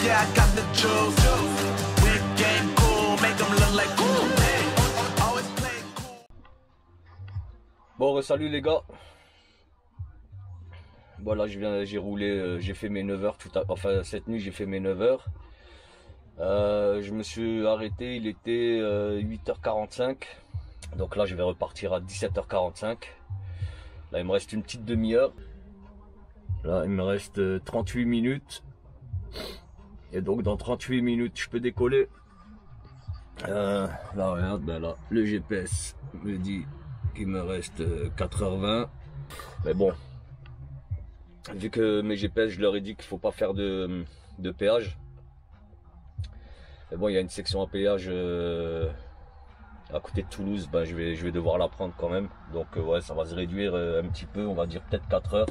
yeah, I got the juice. We game cool, make them look like cool. Always play cool. Bon, salut les gars. Voilà, j'ai roulé, j'ai fait mes 9 heures enfin cette nuit j'ai fait mes 9 heures. Je me suis arrêté, il était 8h45. Donc là je vais repartir à 17h45. Là il me reste une petite demi-heure. Là il me reste 38 minutes. Et donc dans 38 minutes je peux décoller. Là regarde, ben là le GPS me dit qu'il me reste 4h20. Mais bon, vu que mes GPS je leur ai dit qu'il faut pas faire de péage. Mais bon, il y a une section à péage à côté de Toulouse, ben, je vais devoir la prendre quand même. Donc ouais, ça va se réduire un petit peu, on va dire peut-être 4 heures.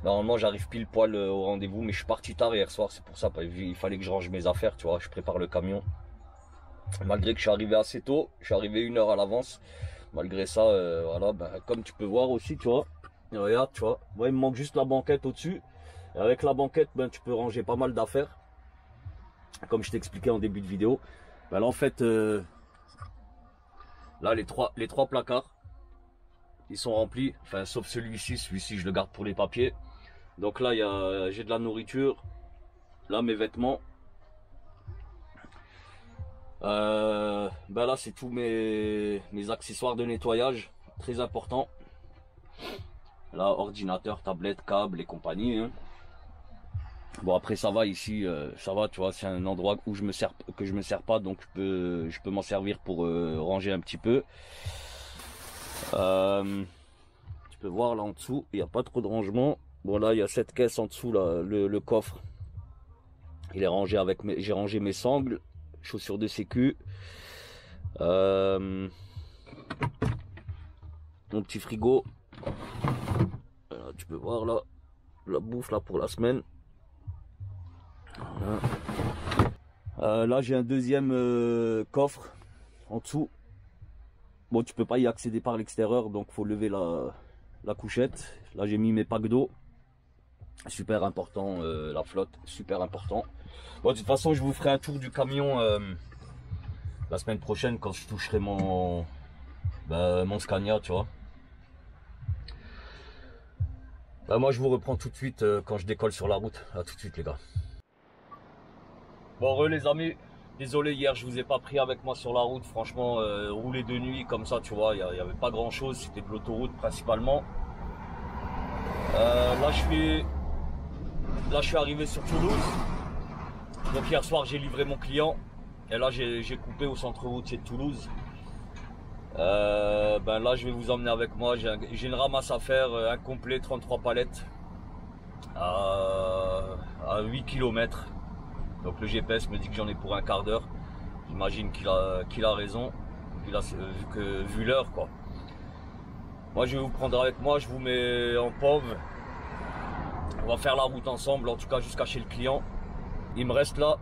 Normalement j'arrive pile poil au rendez-vous, mais je suis parti tard hier soir, c'est pour ça, il fallait que je range mes affaires, tu vois, je prépare le camion. Malgré que je suis arrivé assez tôt, je suis arrivé 1 heure à l'avance. Malgré ça, voilà, ben, comme tu peux voir aussi, tu vois, regarde, tu vois, ouais, il me manque juste la banquette au-dessus. Et avec la banquette, ben, tu peux ranger pas mal d'affaires. Comme je t'expliquais en début de vidéo, ben là en fait, là les trois placards, ils sont remplis, enfin sauf celui-ci je le garde pour les papiers. Donc là j'ai de la nourriture, là mes vêtements, ben là c'est tous mes accessoires de nettoyage, très important. Là ordinateur, tablette, câble et compagnie, hein. Bon après ça va ici, ça va, tu vois, c'est un endroit où je me sers pas, donc je peux m'en servir pour ranger un petit peu. Tu peux voir là en dessous, il n'y a pas trop de rangement. Bon là il y a cette caisse en dessous là, le coffre. Il est rangé avec j'ai rangé mes sangles, chaussures de sécu. Mon petit frigo. Voilà, tu peux voir là, la bouffe là pour la semaine. Là j'ai un deuxième coffre en dessous. Bon, tu peux pas y accéder par l'extérieur, donc faut lever la couchette. Là j'ai mis mes packs d'eau, super important, la flotte, super important. Bon, de toute façon je vous ferai un tour du camion la semaine prochaine quand je toucherai mon Scania, tu vois. Moi je vous reprends tout de suite quand je décolle sur la route. À tout de suite les gars. Bon les amis, désolé hier je vous ai pas pris avec moi sur la route. Franchement rouler de nuit comme ça, tu vois, il n'y avait pas grand chose, c'était de l'autoroute principalement. Là je suis arrivé sur Toulouse. Donc hier soir j'ai livré mon client. Et là j'ai coupé au centre routier de Toulouse. Ben là je vais vous emmener avec moi. J'ai une ramasse à faire, incomplet, 33 palettes à 8 km. Donc le GPS me dit que j'en ai pour un quart d'heure. J'imagine qu'il a raison, vu l'heure quoi. Moi je vais vous prendre avec moi, je vous mets en POV. On va faire la route ensemble, en tout cas jusqu'à chez le client. Il me reste là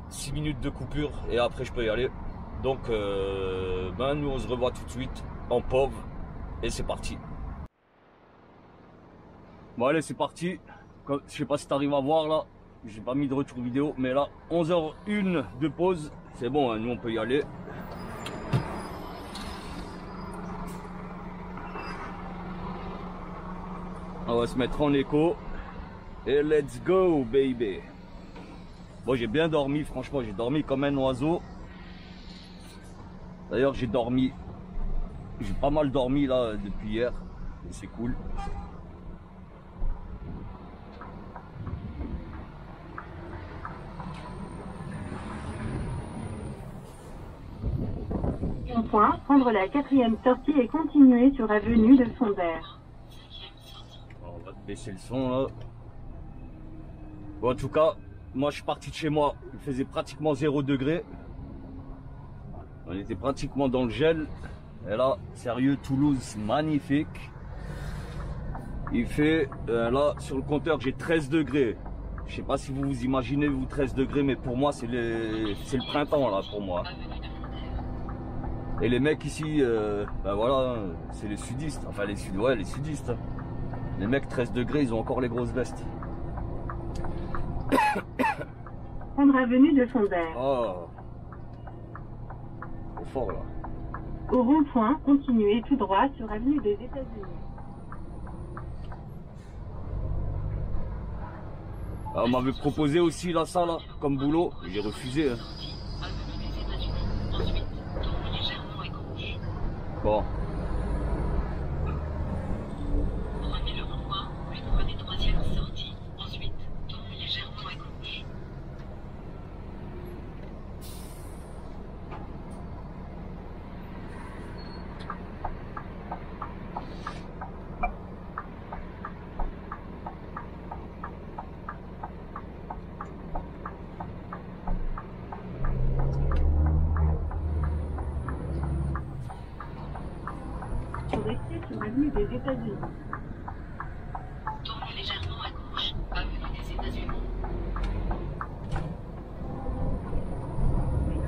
6 minutes de coupure et après je peux y aller. Donc nous on se revoit tout de suite en POV et c'est parti. Bon allez c'est parti. Je sais pas si tu arrives à voir là. J'ai pas mis de retour vidéo, mais là 11h01 de pause, c'est bon, hein, nous on peut y aller. On va se mettre en écho et let's go baby. Bon j'ai bien dormi, franchement j'ai dormi comme un oiseau. D'ailleurs j'ai pas mal dormi là depuis hier, et c'est cool. Prendre la 4e sortie et continuer sur avenue de Sondère. On va te baisser le son là. Bon en tout cas, moi je suis parti de chez moi, il faisait pratiquement 0 degré. On était pratiquement dans le gel. Et là, sérieux, Toulouse, magnifique. Il fait, là sur le compteur j'ai 13 degrés. Je sais pas si vous vous imaginez vous 13 degrés, mais pour moi c'est le printemps là pour moi. Et les mecs ici, ben voilà, c'est les sudistes, enfin les sudistes. Les mecs 13 degrés, ils ont encore les grosses vestes. Prendre avenue de Fondère. Ah. C'est fort là. Au rond-point, continuez tout droit sur avenue des États-Unis. Ah, on m'avait proposé aussi là, ça là, comme boulot. J'ai refusé. Hein. Bon. Prenez le rond-point, puis prenez troisième sortie. Ensuite, tournez légèrement à gauche. Restez sur avenue des États-Unis. Tournez légèrement à gauche, avenue des États-Unis.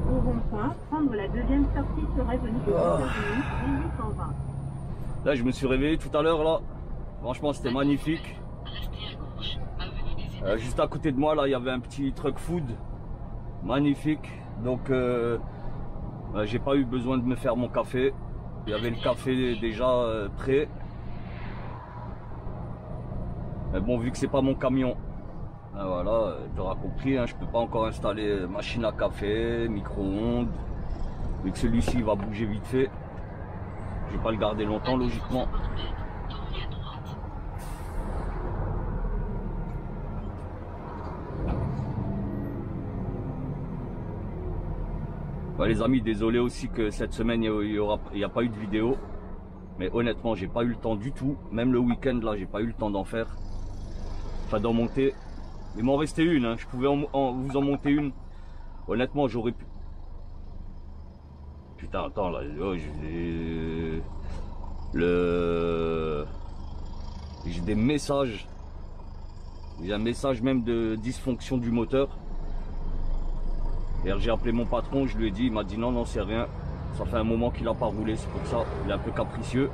Au rond-point, prendre la deuxième sortie sur avenue des États-Unis, 1820. Là, je me suis réveillé tout à l'heure là. Franchement, c'était magnifique. Restez à gauche, avenue des États-Unis. Juste à côté de moi, là, il y avait un petit truck food. Magnifique. Donc, j'ai pas eu besoin de me faire mon café. Il y avait le café déjà prêt. Mais bon, vu que c'est pas mon camion, voilà, tu auras compris, hein, je peux pas encore installer machine à café, micro-ondes. Vu que celui-ci va bouger vite fait. Je vais pas le garder longtemps, logiquement. Tournez à droite. Ouais, les amis, désolé aussi que cette semaine il y a pas eu de vidéo. Mais honnêtement, j'ai pas eu le temps du tout. Même le week-end là, j'ai pas eu le temps d'en faire. Enfin, d'en monter. Il m'en restait une, hein. Je pouvais vous en monter une. Honnêtement, j'aurais pu. Putain, attends là. Oh, j'ai des messages. J'ai un message même de dysfonction du moteur. J'ai appelé mon patron, je lui ai dit, il m'a dit non, c'est rien. Ça fait un moment qu'il n'a pas roulé, c'est pour ça. Il est un peu capricieux.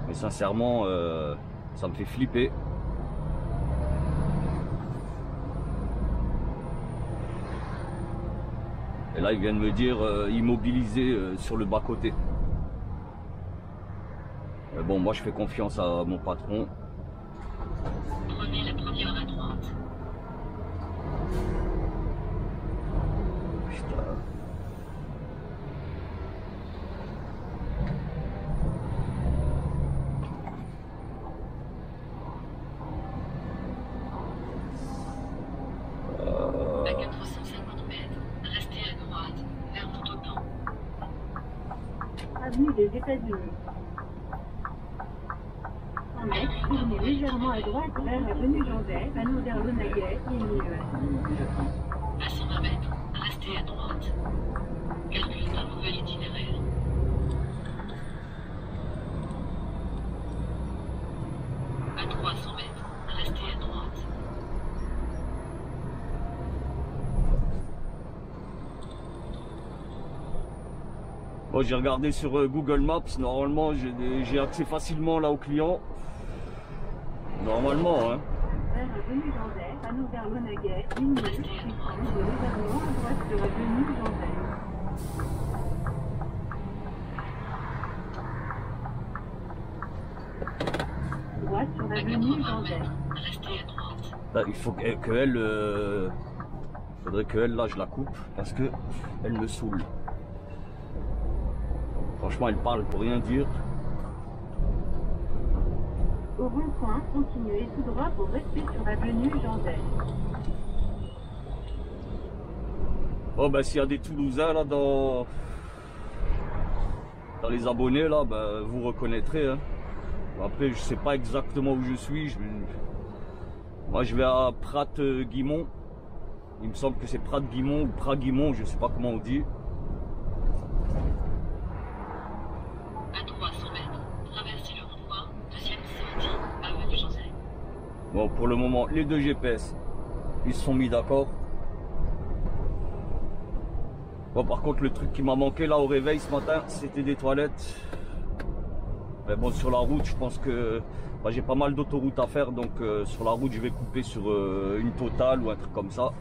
Mais sincèrement, ça me fait flipper. Et là, il vient de me dire immobilisé sur le bas-côté. Bon, moi, je fais confiance à mon patron. Prenez la première à droite. Putain. À 450 mètres, restez à droite, vers Montauban. Avenue des États-Unis. 100 mètres, tournez légèrement à droite vers avenue Jandais, panneau d'Erlonaguet, ligne. À 120 mètres, restez à droite. Calcul d'un nouvel itinéraire. À 300 mètres, restez à droite. Bon, j'ai regardé sur Google Maps. Normalement, j'ai accès facilement là au client. Normalement, hein. Vers avenue Jandais, panneau d'Erlonaguet, ligne. Suivant de légèrement à droite sur avenue Jandais. Droite sur À avenue 80 Jandais. mètres, restez à droite. Là, il faut qu'elle, faudrait qu'elle, là, je la coupe parce que elle me saoule. Franchement, elle parle pour rien dire. Au rond-point, continuez tout droit pour rester sur avenue Jandais. Oh, ben, s'il y a des Toulousains là dans les abonnés là, ben, vous reconnaîtrez. Hein. Après, je sais pas exactement où je suis. Moi, je vais à Prat-Guimont. Il me semble que c'est Prat-Guimont ou Prat-Guimont, je sais pas comment on dit. À 300 mètres, traversez le rond-point, deuxième sortie, avenue Jandais. Bon, pour le moment, les deux GPS, ils se sont mis d'accord. Bon, par contre, le truc qui m'a manqué là au réveil ce matin, c'était des toilettes. Mais bon, sur la route, je pense que j'ai pas mal d'autoroutes à faire. Donc, sur la route, je vais couper sur une Totale ou un truc comme ça.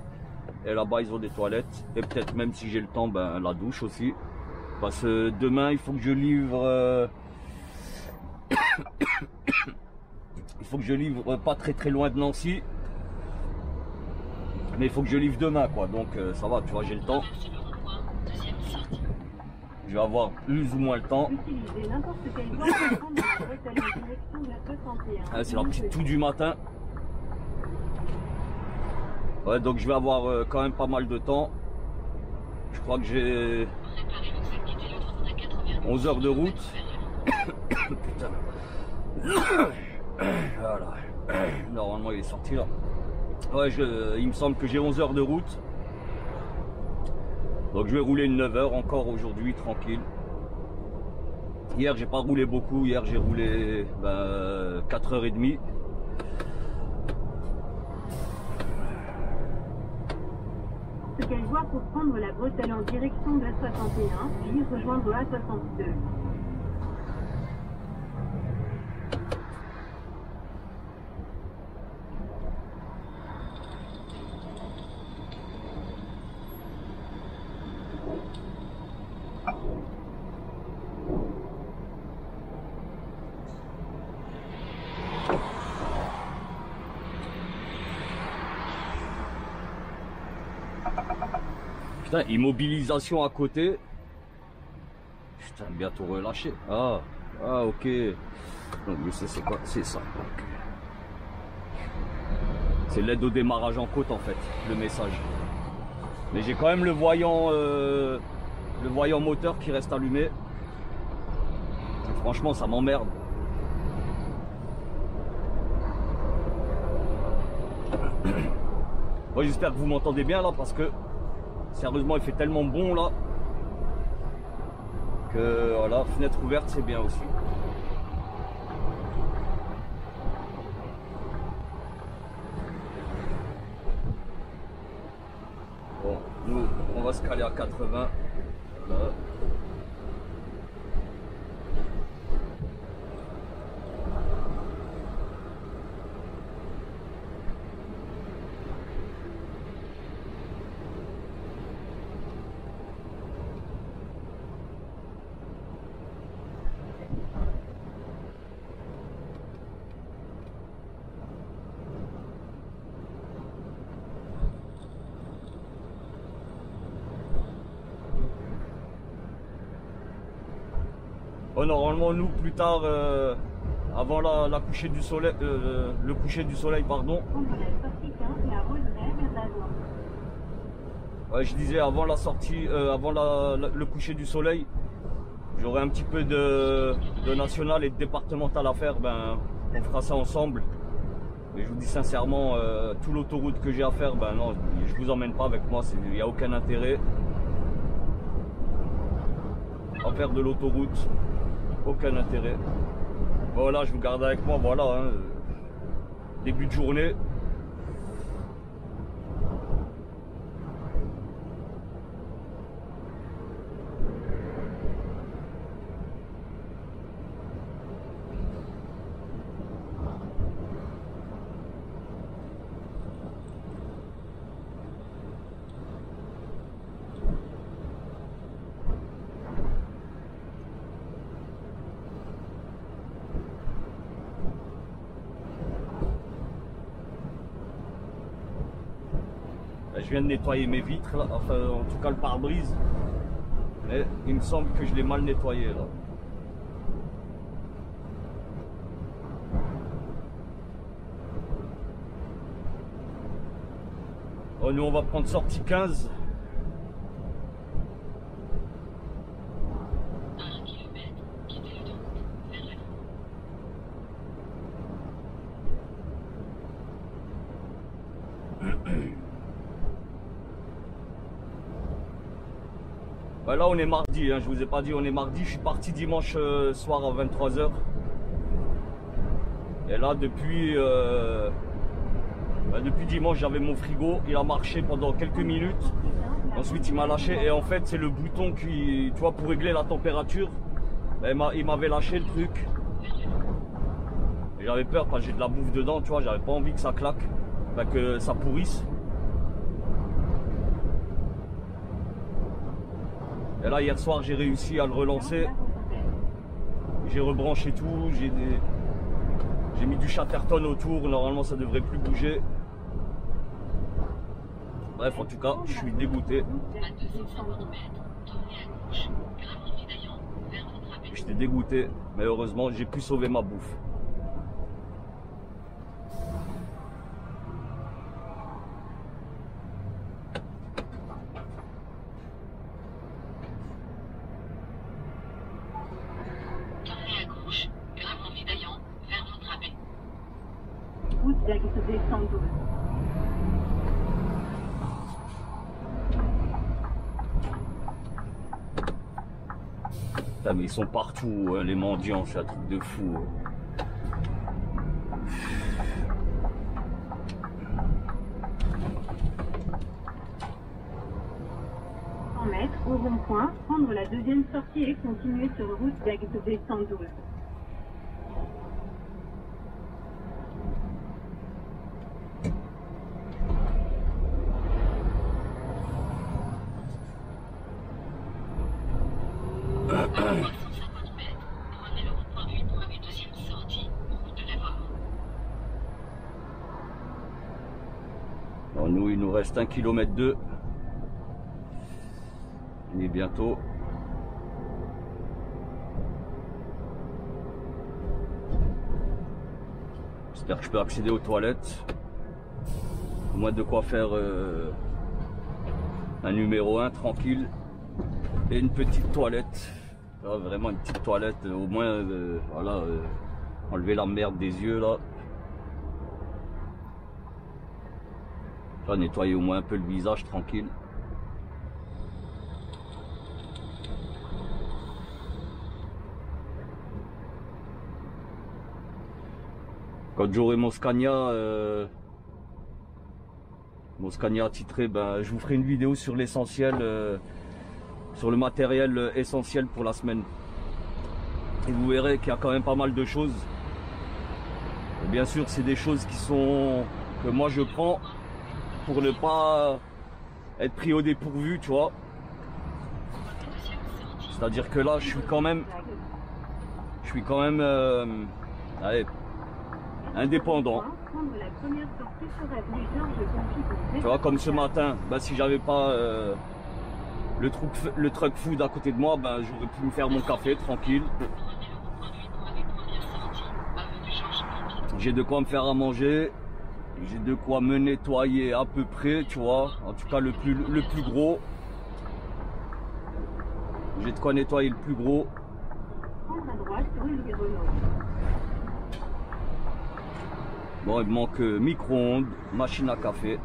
Et là-bas, ils ont des toilettes. Et peut-être même si j'ai le temps, ben, la douche aussi. Parce que demain, il faut que je livre... il faut que je livre pas très loin de Nancy. Mais il faut que je livre demain, quoi. Donc ça va, tu vois, j'ai le temps. Traversez le rond-point, deuxième sortie. Je vais avoir plus ou moins le temps. Utilisez n'importe quelle voie pour prendre la bretelle en direction de la 61. Ah, c'est la petite toux du matin. Ouais, donc je vais avoir quand même pas mal de temps. Je crois que j'ai Préparez vos sacs, quittez l'autoroute à 80. 11 heures de route. Putain. Voilà. Normalement il est sorti là. Ouais, il me semble que j'ai 11 heures de route. Donc je vais rouler une 9 heures encore aujourd'hui, tranquille. Hier j'ai pas roulé beaucoup, hier j'ai roulé 4h30. Quelle voie pour prendre la bretelle en direction de la 61, puis rejoindre la 62. Putain, immobilisation à côté. Putain, bientôt relâché. Ah, ok. Donc je sais c'est quoi, c'est ça. Okay. C'est l'aide au démarrage en côte en fait, le message. Mais j'ai quand même le voyant moteur qui reste allumé. Et franchement, ça m'emmerde. Moi, j'espère que vous m'entendez bien là parce que sérieusement, il fait tellement bon là que voilà, fenêtre ouverte, c'est bien aussi. Bon, nous, on va se caler à 80. Voilà. Oh, normalement nous plus tard avant la coucher du soleil le coucher du soleil pardon. Prendre la sortie 15, la Roseraie vers la voie. Ouais, je disais avant la sortie avant le coucher du soleil, j'aurai un petit peu de national et de départemental à faire, ben on fera ça ensemble. Mais je vous dis sincèrement, toute l'autoroute que j'ai à faire, ben non, je vous emmène pas avec moi, il n'y a aucun intérêt à faire de l'autoroute. Aucun intérêt. Voilà, je vous garde avec moi, voilà, hein, début de journée. Je viens de nettoyer mes vitres, là. Enfin en tout cas le pare-brise. Mais il me semble que je l'ai mal nettoyé là. Oh, nous on va prendre sortie 15. À 1 km, quittez l'autoroute vers la Bah là on est mardi, hein, je vous ai pas dit on est mardi, je suis parti dimanche soir à 23 h. Et là depuis dimanche j'avais mon frigo, il a marché pendant quelques minutes. Ensuite il m'a lâché et en fait c'est le bouton qui, tu vois, pour régler la température, bah, il m'avait lâché le truc. J'avais peur quand j'ai de la bouffe dedans, tu vois, j'avais pas envie que ça claque, bah, que ça pourrisse. Et là, hier soir, j'ai réussi à le relancer. J'ai rebranché tout, j'ai mis du Chatterton autour. Normalement, ça devrait plus bouger. Bref, en tout cas, je suis dégoûté. À 250 mètres, tournez à gauche, gravement Vidaillan, vers votre appel. J'étais dégoûté, mais heureusement, j'ai pu sauver ma bouffe. Tournez à gauche, gravement Vidaillan, vers votre appel. Route d'Aix 212. Putain, mais ils sont partout, les mendiants, c'est un truc de fou. 100 mètres au rond-point, prendre la deuxième sortie et continuer sur route d'Aix 212. À 350 mètres, prenez le rond-point 8 pour une deuxième sortie, route de la mort. Bon, nous, il nous reste 1,2 km. On est bientôt. J'espère que je peux accéder aux toilettes. Au moins de quoi faire un numéro 1 tranquille. Et une petite toilette. Ah, vraiment une petite toilette. Au moins, voilà, enlever la merde des yeux là. Enfin, nettoyer au moins un peu le visage tranquille. Quand j'aurai mon Scania attitré, ben, je vous ferai une vidéo sur l'essentiel, sur le matériel essentiel pour la semaine. Et vous verrez qu'il y a quand même pas mal de choses. Et bien sûr, c'est des choses que moi je prends pour ne pas être pris au dépourvu, tu vois. C'est-à-dire que là, je suis quand même allez, indépendant. Prendre la première sortie sur avenue Georges Pompidou. Tu vois, comme ce matin, ben, si j'avais pas le truck food à côté de moi, ben, j'aurais pu me faire mon café tranquille. J'ai de quoi me faire à manger, j'ai de quoi me nettoyer à peu près, tu vois. En tout cas, le plus gros. J'ai de quoi nettoyer le plus gros. Prendre à droite rue Louis Renault. Bon, il me manque micro-ondes, machine à café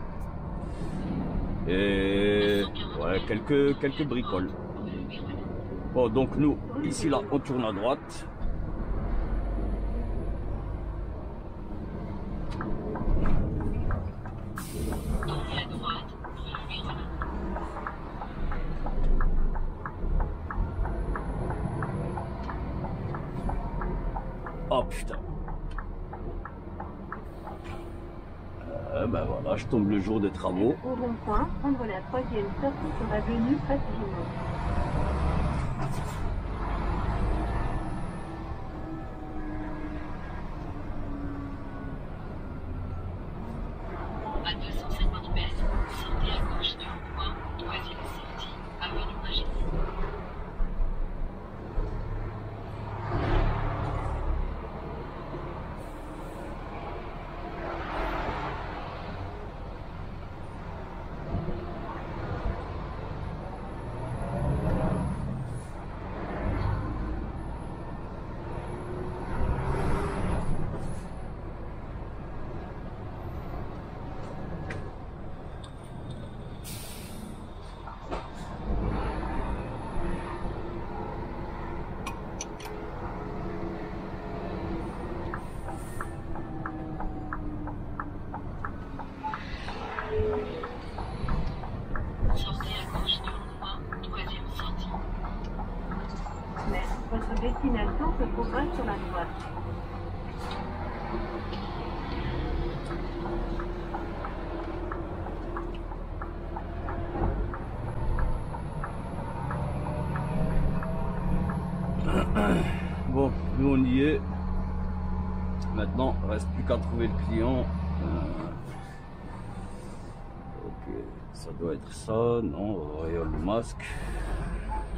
et ouais, quelques bricoles. Bon, donc nous, ici là, on tourne à droite. Tournez à droite, rue Louis Renault. Oh putain. Ben voilà, je tombe le jour des travaux. Au rond-point, prendre la troisième sortie sur avenue Fatigino. À 250 mètres, sortez à gauche du rond-point, troisième sortie, avenue Majesté. Sortez à gauche du rond-point, troisième sortie. Mais votre destination se trouvera sur la droite. Bon, nous on y est. Maintenant, il ne reste plus qu'à trouver le client. Ok, ça doit être ça. Non, on va regarder le masque.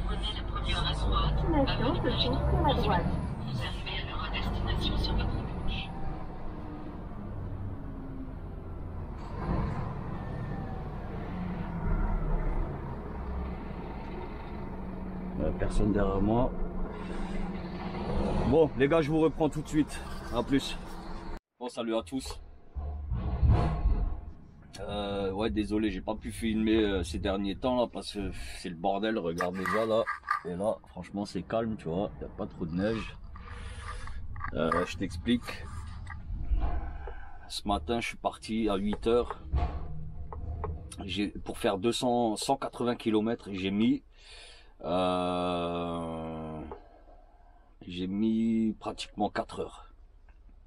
Prenez la première à droite. Destination se trouve sur la droite. Vous arrivez à leur destination sur votre gauche. Personne derrière moi. Bon, les gars, je vous reprends tout de suite. À plus. Bon, salut à tous. Ouais, désolé, j'ai pas pu filmer ces derniers temps là parce que c'est le bordel. Regarde déjà là. Et là, franchement, c'est calme, tu vois. Il n'y a pas trop de neige. Je t'explique. Ce matin, je suis parti à 8 h. Pour faire 180 km, j'ai mis pratiquement 4 heures.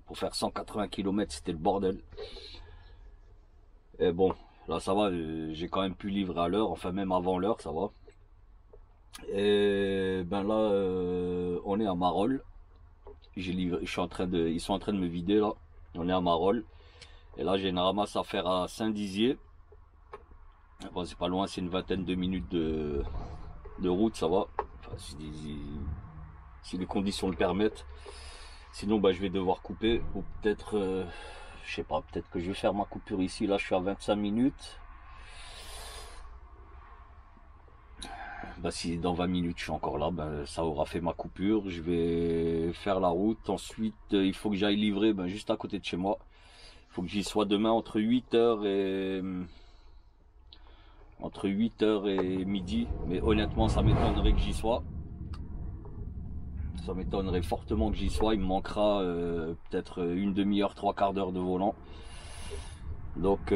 Pour faire 180 km, c'était le bordel. Et bon, là ça va, j'ai quand même pu livrer à l'heure, enfin même avant l'heure, ça va. Et ben là, on est à Marolles. J'ai livré, ils sont en train de me vider là. On est à Marolles. Et là, j'ai une ramasse à faire à Saint-Dizier. Bon, c'est pas loin, c'est une vingtaine de minutes de route, ça va. Enfin, si les conditions le permettent. Sinon, bah, je vais devoir couper. Ou peut-être, je sais pas, peut-être que je vais faire ma coupure ici. Là, je suis à 25 minutes. Bah, si dans 20 minutes je suis encore là, ben, ça aura fait ma coupure. Je vais faire la route. Ensuite, il faut que j'aille livrer ben, juste à côté de chez moi. Il faut que j'y sois demain entre 8 h et midi. Mais honnêtement, ça m'étonnerait que j'y sois. Ça m'étonnerait fortement que j'y sois. Il me manquera peut-être une demi-heure, 3/4 d'heure de volant. Donc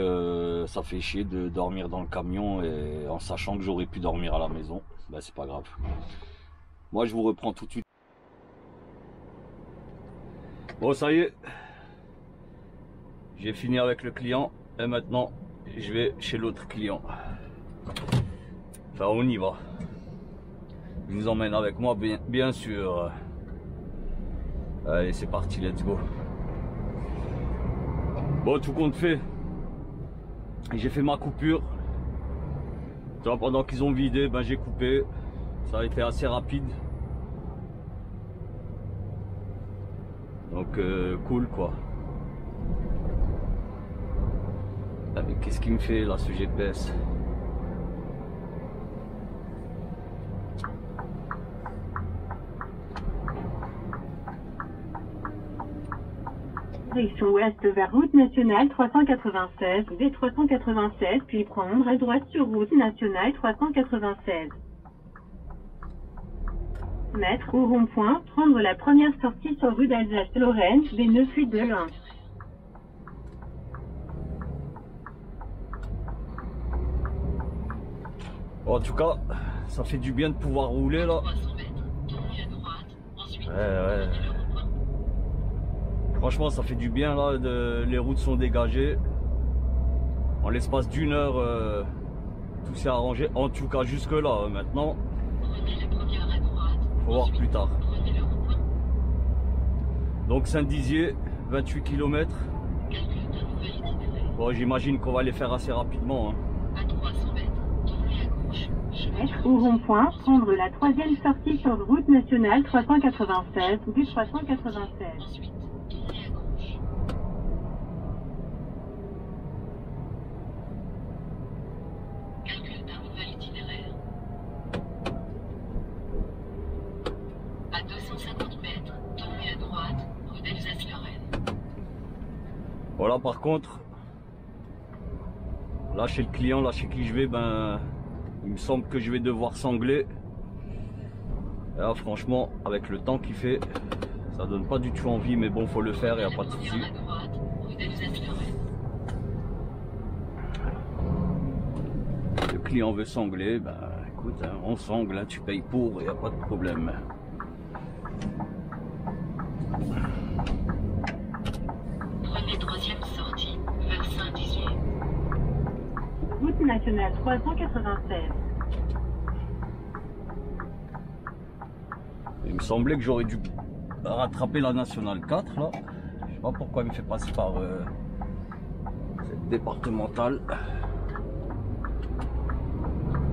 ça fait chier de dormir dans le camion et en sachant que j'aurais pu dormir à la maison. Ben, c'est pas grave. Moi je vous reprends tout de suite. Bon, ça y est. J'ai fini avec le client et maintenant je vais chez l'autre client. Enfin, on y va. Je vous emmène avec moi, bien sûr. Allez, c'est parti, let's go. Bon, tout compte fait. J'ai fait ma coupure. Pendant qu'ils ont vidé, ben, j'ai coupé. Ça a été assez rapide. Donc, cool, quoi. Ah, mais qu'est-ce qu'il me fait, là, ce GPS ? Direction ouest vers route nationale 396, D396, puis prendre à droite sur route nationale 396. Mettre au rond-point, prendre la première sortie sur rue d'Alsace-Lorraine, B981. Bon, en tout cas, ça fait du bien de pouvoir rouler là. 300 mètres, tournez à droite, ensuite Ouais. prenez le rond-point. Franchement, ça fait du bien là, les routes sont dégagées. En l'espace d'une heure, tout s'est arrangé. En tout cas, jusque là. Maintenant, Prenez la première à droite, faut voir plus tard. prenez le rond-point. Donc Saint-Dizier, 28 km. Calcul d'un nouvel itinéraire. Bon, j'imagine qu'on va les faire assez rapidement. Hein. À 300 mètres, tournez à gauche. Chemin Mettre au rond-point, prendre la troisième sortie sur route nationale 396, D396. Ensuite, tournez à gauche. Calcul d'un nouvel itinéraire. À 250 mètres, tournez à droite, rue d'Alsace-Lorraine. Voilà, par contre, là chez le client, là chez qui je vais, ben, il me semble que je vais devoir sangler. Et là, franchement, avec le temps qu'il fait, ça donne pas du tout envie, mais bon, faut le faire, il n'y a pas de souci. À droite, rue d'Alsace-Lorraine. Le client veut sangler, ben écoute, hein, on sangle, hein, tu payes pour, il n'y a pas de problème. Prenez troisième sortie, vers Saint-Dizier. Route nationale 396. Il me semblait que j'aurais dû rattraper la nationale 4 là. Je sais pas pourquoi il me fait passer par cette départementale.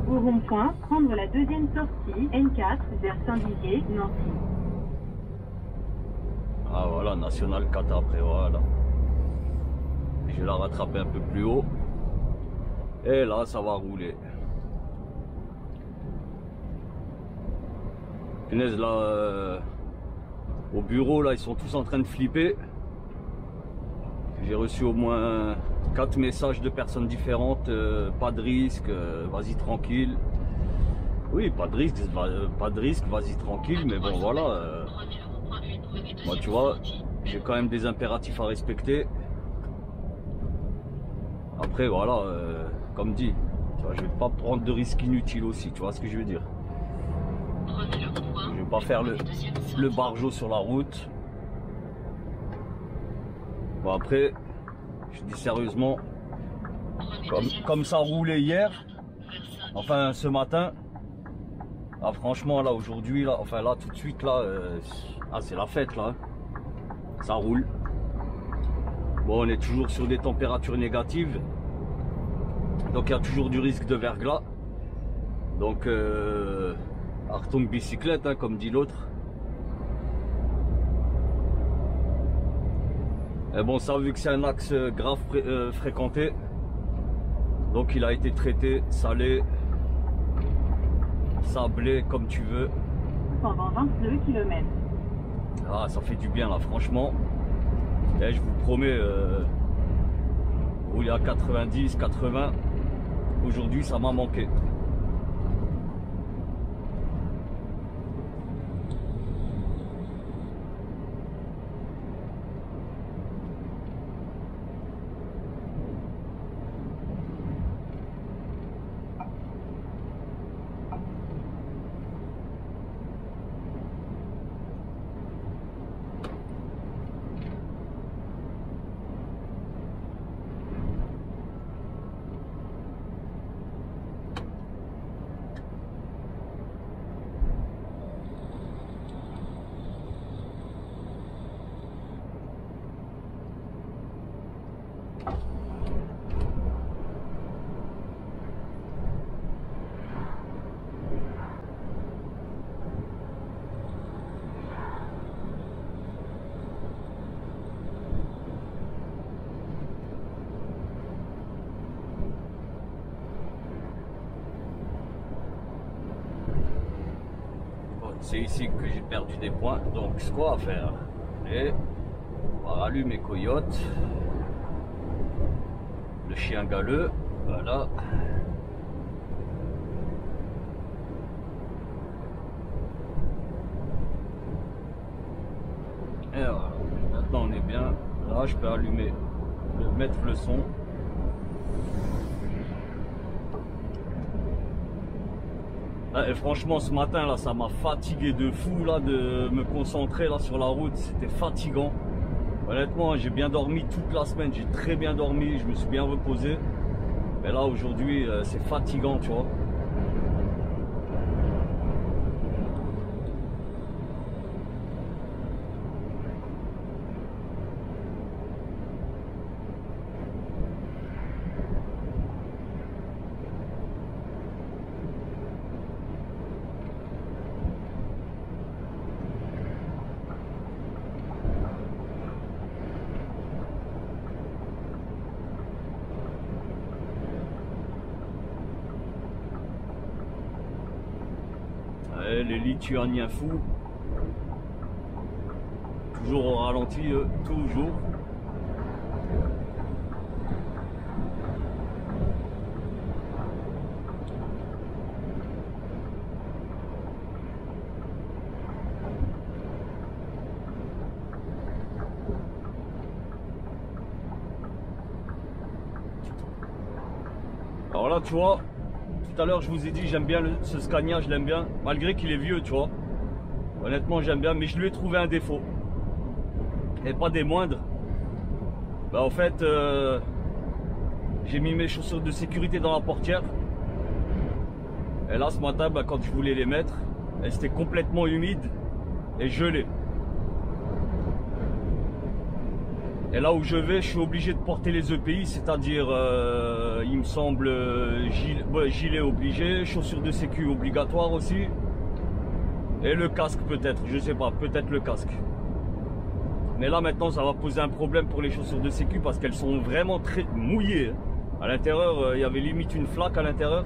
Au rond-point, prendre la deuxième sortie N4 vers Saint-Dizier, Nancy. Ah voilà, nationale 4 après, voilà. Je vais la rattraper un peu plus haut. Et là, ça va rouler. Punaise, là, au bureau, là, ils sont tous en train de flipper. J'ai reçu au moins 4 messages de personnes différentes. Pas de risque, vas-y tranquille. Oui, pas de risque, vas-y tranquille. Mais bon, voilà. Moi, tu vois, j'ai quand même des impératifs à respecter. Après, voilà, comme dit, tu vois, je vais pas prendre de risques inutiles aussi, tu vois ce que je veux dire. Je vais pas faire le barjot sur la route. Bon, après, je dis sérieusement, comme ça roulait hier, enfin ce matin, ah, franchement là aujourd'hui, là, enfin là tout de suite là, c'est la fête là, ça roule. Bon, on est toujours sur des températures négatives, donc il y a toujours du risque de verglas. Donc Achtung bicyclette, hein, comme dit l'autre. Et bon, ça, vu que c'est un axe grave fréquenté, donc il a été traité, salé, sablé, comme tu veux. Pendant 22 km. Ah, ça fait du bien là, franchement. Et je vous promets, rouler à 90, 80, aujourd'hui ça m'a manqué. C'est ici que j'ai perdu des points, donc ce qu'on va faire, et on va rallumer Coyote, le chien galeux, voilà. Et voilà, maintenant on est bien, là je peux allumer, mettre le son. Et franchement ce matin là ça m'a fatigué de fou là de me concentrer là sur la route, c'était fatigant. Honnêtement j'ai bien dormi toute la semaine, j'ai très bien dormi, je me suis bien reposé. Mais là aujourd'hui c'est fatigant tu vois. Les Lituaniens fous, toujours au ralenti, toujours. Alors là tu vois, tout à l'heure je vous ai dit j'aime bien ce Scania, je l'aime bien, malgré qu'il est vieux tu vois. Honnêtement j'aime bien, mais je lui ai trouvé un défaut. Et pas des moindres. Bah en fait j'ai mis mes chaussures de sécurité dans la portière. Et là ce matin quand je voulais les mettre, elles étaient complètement humides. est gelé. Et là où je vais, je suis obligé de porter les EPI, c'est-à-dire, il me semble, gilet obligé, chaussures de sécu obligatoire aussi. Et le casque peut-être, je sais pas, peut-être le casque. Mais là maintenant, ça va poser un problème pour les chaussures de sécu parce qu'elles sont vraiment très mouillées. À l'intérieur, il y avait limite une flaque à l'intérieur.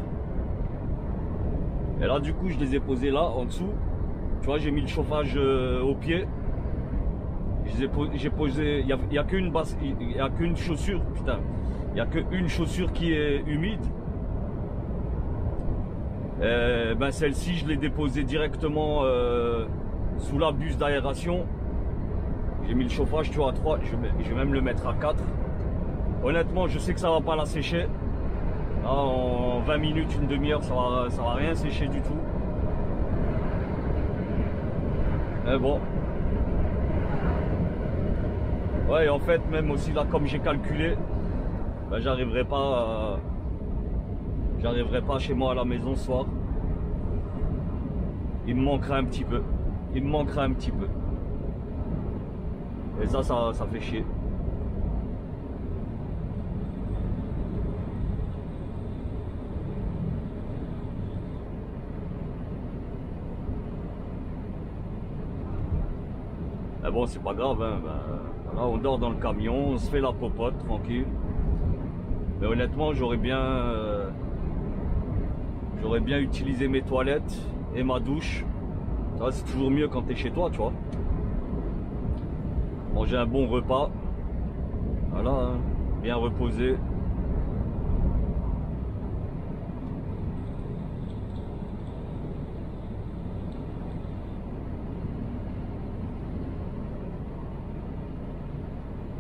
Et là du coup, je les ai posées là, en dessous. Tu vois, j'ai mis le chauffage au pied. J'ai posé, il y a qu'une basse, il y a qu'une chaussure, putain, il y a qu'une chaussure qui est humide. Et ben celle-ci, je l'ai déposée directement sous la buse d'aération. J'ai mis le chauffage, tu vois, à 3, je vais même le mettre à 4. Honnêtement, je sais que ça va pas la sécher. Là, en 20 minutes, une demi-heure, ça va rien sécher du tout. Mais bon. Ouais, et en fait, même aussi là, comme j'ai calculé, ben, j'arriverai pas chez moi à la maison ce soir. Il me manquera un petit peu. Il me manquera un petit peu. Et ça fait chier. Mais bon, c'est pas grave, hein. Ben, voilà, on dort dans le camion, on se fait la popote, tranquille. Mais honnêtement, j'aurais bien utilisé mes toilettes et ma douche. Ça, c'est toujours mieux quand t'es chez toi, tu vois. Manger un bon repas. Voilà, hein, bien reposé.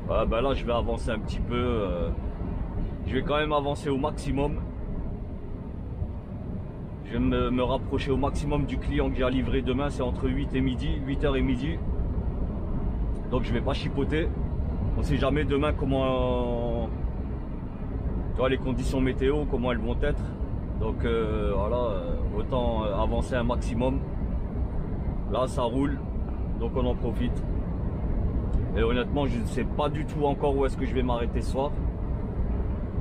Ouais, ben là, je vais avancer un petit peu. Je vais quand même avancer au maximum. Je vais me rapprocher au maximum du client que j'ai à livrer demain. C'est entre 8 et midi, 8h et midi. Donc je vais pas chipoter. On sait jamais demain comment, tu vois, les conditions météo, comment elles vont être. Donc voilà, autant avancer un maximum. Là ça roule, donc on en profite. Et honnêtement, je ne sais pas du tout encore où est-ce que je vais m'arrêter ce soir.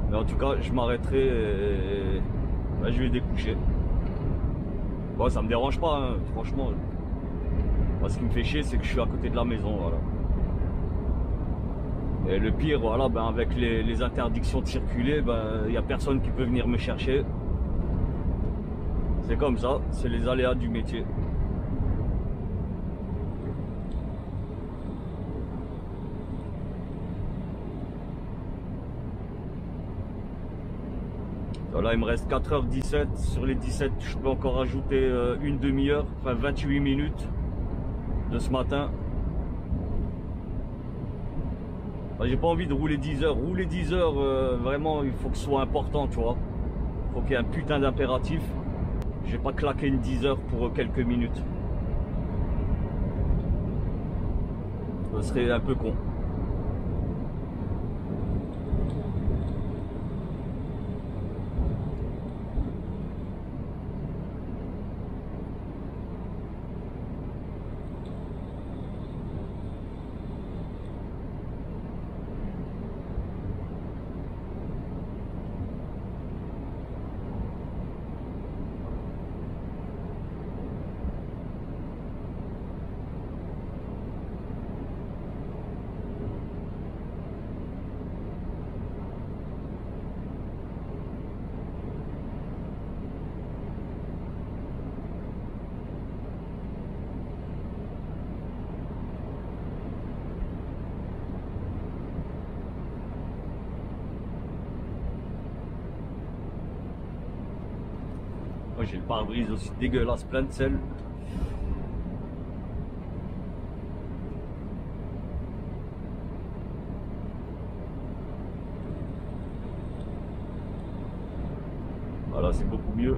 Mais en tout cas, je m'arrêterai et là, je vais découcher. Bon, ça me dérange pas, hein, franchement. Moi, ce qui me fait chier, c'est que je suis à côté de la maison, voilà. Et le pire, voilà, ben, avec les interdictions de circuler, ben, y a personne qui peut venir me chercher. C'est comme ça, c'est les aléas du métier. Là, il me reste 4h17. Sur les 17, je peux encore ajouter une demi-heure, enfin 28 minutes de ce matin. J'ai pas envie de rouler 10 heures. Rouler 10 heures, vraiment, il faut que ce soit important, tu vois. Il faut qu'il y ait un putain d'impératif. Je vais pas claquer une 10 heures pour quelques minutes. Ce serait un peu con. J'ai le pare-brise aussi dégueulasse, plein de sel. Voilà, c'est beaucoup mieux.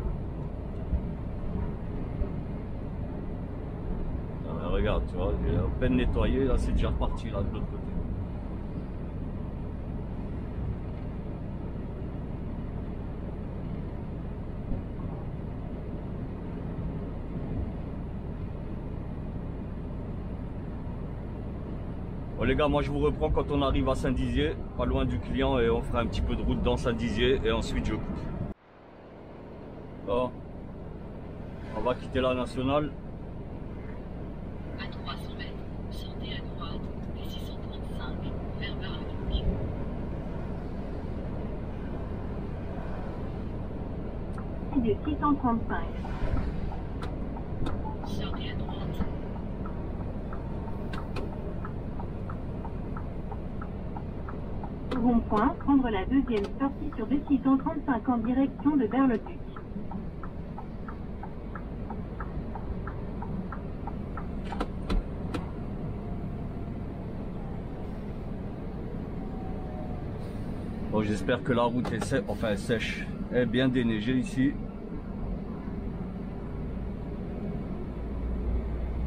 Ah, mais regarde, tu vois, j'ai à peine nettoyé, là c'est déjà reparti là de l'autre côté. Les gars, moi je vous reprends quand on arrive à Saint-Dizier, pas loin du client, et on fera un petit peu de route dans Saint-Dizier et ensuite je coupe. Bon. On va quitter la nationale. À 300 mètres, sortez à droite et 635 vers Bar-le-Duc. De 635. Sortez à droite. Rond-point, prendre la deuxième sortie sur D635 en direction de Bar-le-Duc. Bon, j'espère que la route est sèche, elle est bien déneigée ici.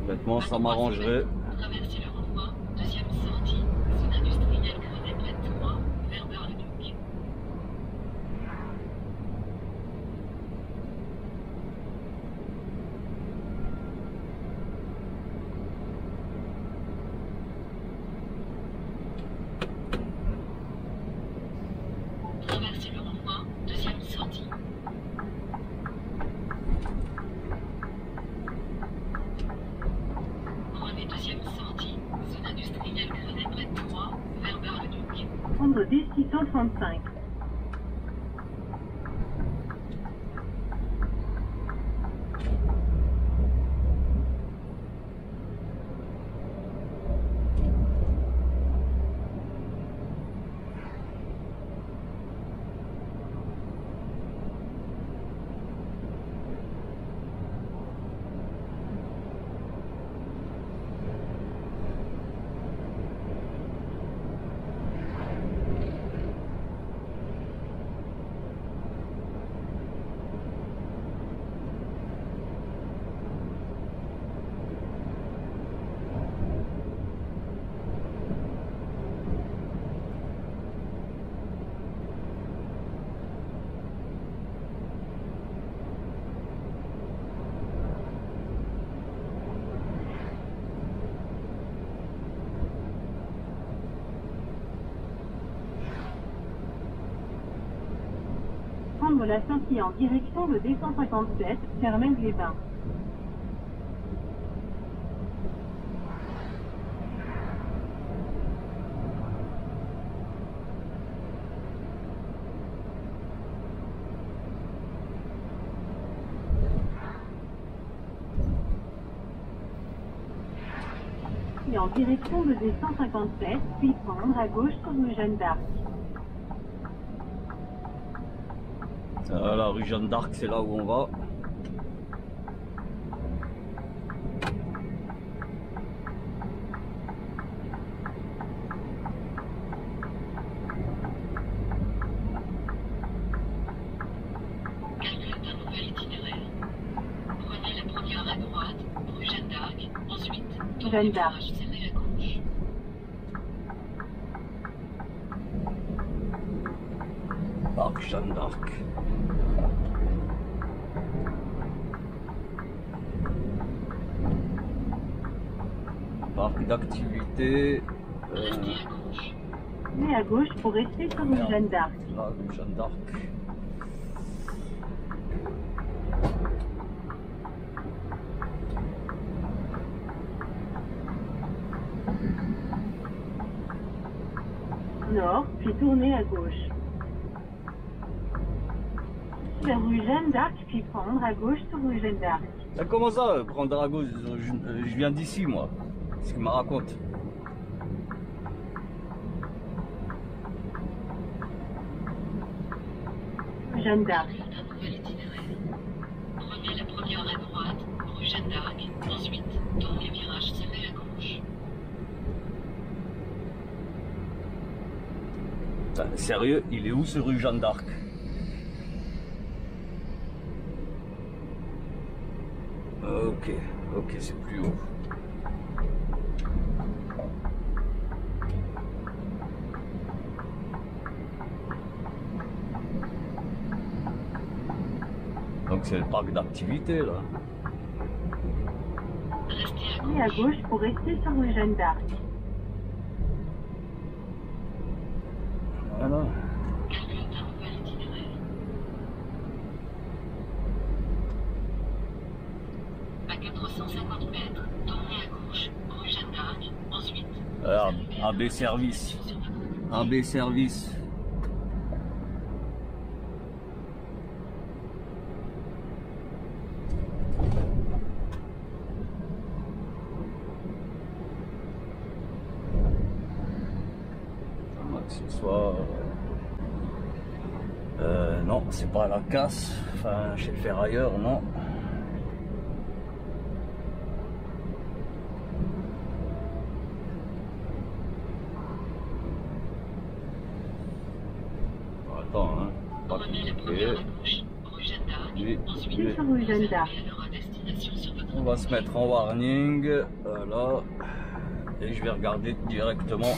Honnêtement, ça m'arrangerait. Traversez le rond-point, deuxième sortie, zone industrielle creusée près de 3 vers Bar-le-Duc. Traversez le rond-point, deuxième sortie. Prenez deuxième sortie, zone industrielle creusée près de 3 vers Bar-le-Duc. Prendre D635. Prendre la sortie en direction de D157, Fermez-les-Bains. Et en direction de D157, puis prendre à gauche sur rue Jeanne d'Arc. La rue Jeanne d'Arc, c'est là où on va. Calcul d'un nouvel itinéraire. Prenez la première à droite, rue Jeanne d'Arc, ensuite tournez Jeanne le d'Arc. virage serré à gauche. Parc Jeanne d'Arc. Parc d'activité. Restez à gauche. Mais à gauche pour rester sur rue Jeanne d'Arc. La rue Jeanne d'Arc. Nord, puis tourner à gauche. Sur rue Jeanne d'Arc, puis prendre à gauche sur rue Jeanne d'Arc. Comment ça, prendre à gauche? Je viens d'ici, moi. C'est ce qu'il me raconte. Jeanne d'Arc. Calcul d'un nouvel itinéraire. Prenez la première à droite, rue Jeanne d'Arc, ensuite tournez le virage serré à gauche. Putain, sérieux, il est où ce rue Jeanne d'Arc? Ok, c'est plus haut. Donc c'est le parc d'activité là. Restez à Et à gauche. gauche pour rester sur rue Jeanne d'Arc. Voilà. Calcul d'un nouvel itinéraire. À 450 mètres, tournez à gauche, rue Jeanne d'Arc, ensuite. Alors, AB service. AB service. Accessoire. Non, c'est pas à la casse. Enfin, chez le ferrailleur, non. Attends, hein. Pas Prenez la compliqué. première à gauche, rue Jeanne d'Arc, Oui, ensuite. oui. Sur rue Jeanne d'Arc. Vous arriverez à destination sur votre On va se mettre en warning. Voilà. Et je vais regarder directement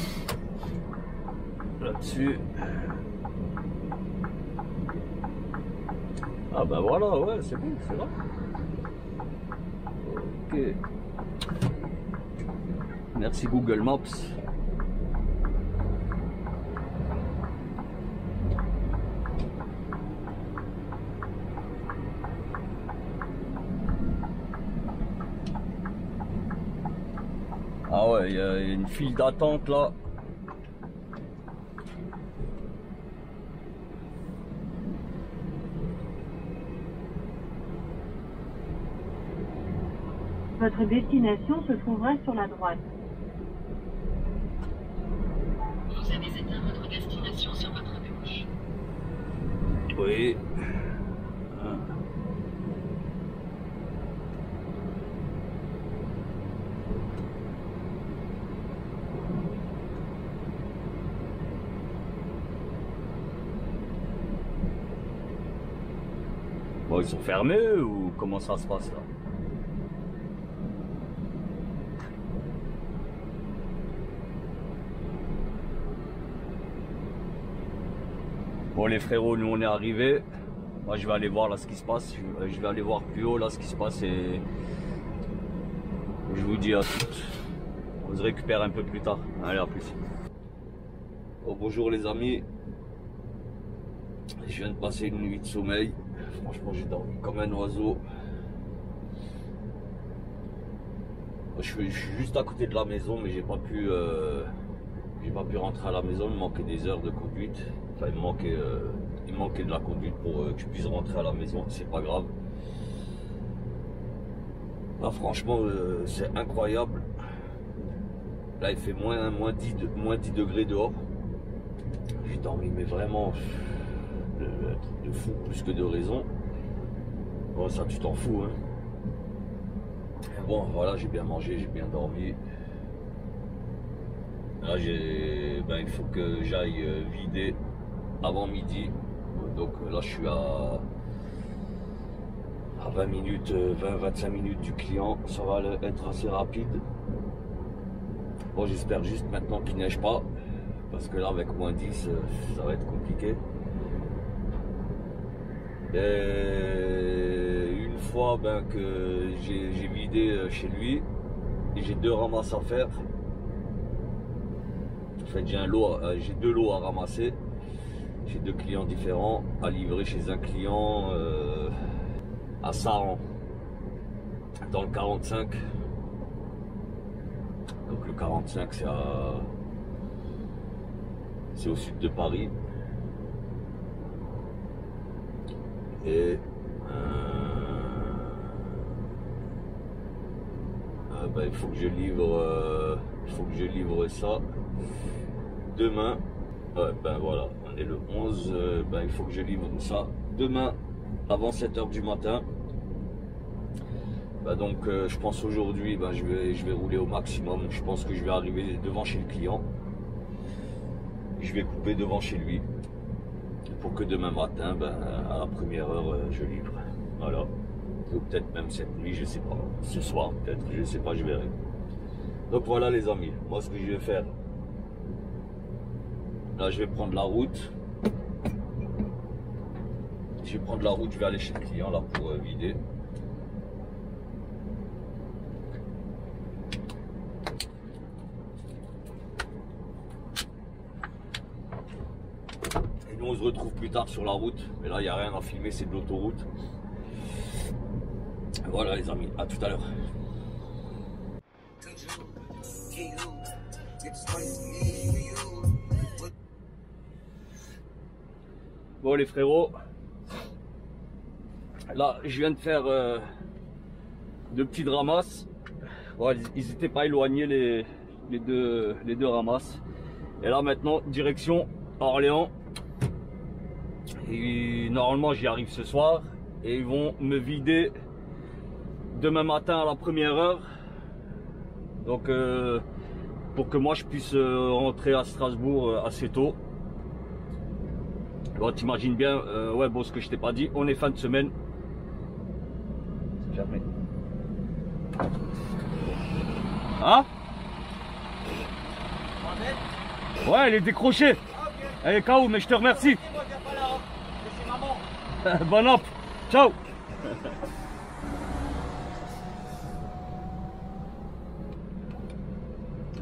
là-dessus. Ah ben voilà, ouais, c'est bon, c'est là. Ok. Merci Google Maps. Ah ouais, il y a une file d'attente là. Votre destination se trouvera sur la droite. Vous avez atteint votre destination sur votre gauche. Oui. Bon, ils sont fermés ou comment ça se passe là? Bon les frérots, nous on est arrivés. Moi je vais aller voir là ce qui se passe. Je vais aller voir plus haut là ce qui se passe et je vous dis à toutes. On se récupère un peu plus tard. Allez, à plus. Bon, bonjour les amis. Je viens de passer une nuit de sommeil. Franchement j'ai dormi comme un oiseau. Je suis juste à côté de la maison mais j'ai pas pu rentrer à la maison. Il me manquait des heures de conduite. Enfin il me manquait de la conduite pour que je puisse rentrer à la maison. C'est pas grave. Là franchement c'est incroyable. Là il fait moins 10 degrés dehors. J'ai dormi mais vraiment un truc de fou plus que de raison. Bon ça tu t'en fous hein. Bon voilà, j'ai bien mangé, j'ai bien dormi. Là il faut que j'aille vider avant midi. Donc là je suis à 20 minutes, 20-25 minutes du client. Ça va être assez rapide. Bon j'espère juste maintenant qu'il neige pas. Parce que là avec moins 10 ça va être compliqué. Et une fois que j'ai vidé chez lui et j'ai 2 ramasses à faire. En fait j'ai 2 lots à ramasser. J'ai 2 clients différents à livrer chez un client à Saran dans le 45. Donc le 45 c'est au sud de Paris. Et il faut que je livre ça demain. Voilà, on est le 11. Il faut que je livre ça demain avant 7 h du matin. Donc je pense aujourd'hui je vais rouler au maximum. Je pense que je vais arriver devant chez le client. Je vais couper devant chez lui pour que demain matin à la première heure je livre. Voilà. Ou peut-être même cette nuit, je sais pas. Ce soir peut-être, je sais pas, je verrai. Donc voilà les amis, moi ce que je vais faire. Là je vais prendre la route. Je vais aller chez le client là pour vider. se retrouve plus tard sur la route. Mais là, il n'y a rien à filmer, c'est de l'autoroute. Voilà les amis, à tout à l'heure. Bon les frérots, là je viens de faire deux petites ramasses. Bon, ils n'étaient pas éloignés les deux ramasses. Et là maintenant direction Orléans. Et normalement j'y arrive ce soir et ils vont me vider demain matin à la première heure. Donc pour que moi je puisse rentrer à Strasbourg assez tôt. Bon, t'imagines bien, ouais bon, ce que je t'ai pas dit, on est fin de semaine. Jamais. Hein? Ouais, elle est décrochée. Elle est KO, mais je te remercie. Bon app. Ciao.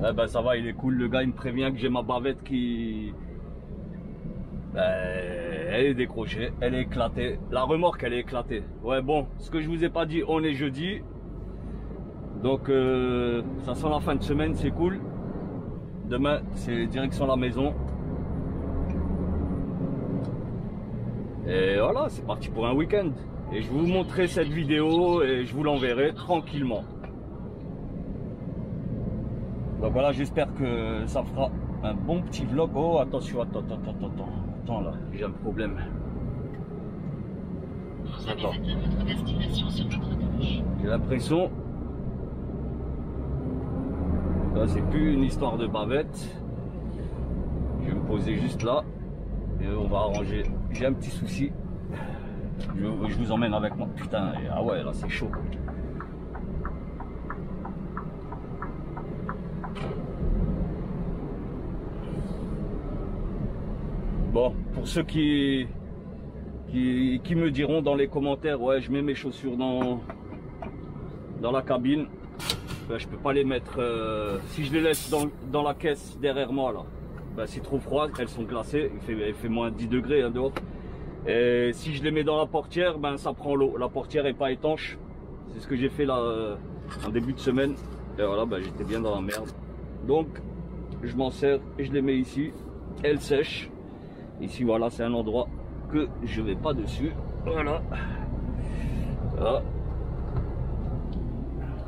Eh ben ça va, il est cool. Le gars il me prévient que j'ai ma bavette qui... elle est décrochée, elle est éclatée. La remorque elle est éclatée. Ouais bon, ce que je vous ai pas dit, on est jeudi. Donc ça sent la fin de semaine, c'est cool. Demain c'est direction la maison. Et voilà, c'est parti pour un week-end. Et je vais vous montrer cette vidéo et je vous l'enverrai tranquillement. Donc voilà, j'espère que ça fera un bon petit vlog. Oh attention, attends là, j'ai un problème. Vous avez atteint votre destination sur votre gauche. J'ai l'impression, là c'est plus une histoire de bavette. Je vais me poser juste là et on va arranger. J'ai un petit souci. Je vous emmène avec moi. Putain, ah ouais là c'est chaud. Bon, pour ceux qui me diront dans les commentaires, ouais, je mets mes chaussures dans la cabine, ben, je peux pas les mettre, si je les laisse dans la caisse derrière moi là, ben, c'est trop froid, elles sont glacées, il fait moins 10 degrés hein, dehors. Et si je les mets dans la portière, ben ça prend l'eau, la portière est pas étanche. C'est ce que j'ai fait là en début de semaine, et voilà, ben, j'étais bien dans la merde. Donc je m'en sers et je les mets ici, elles sèchent. Ici voilà, c'est un endroit que je vais pas dessus. Voilà. Voilà,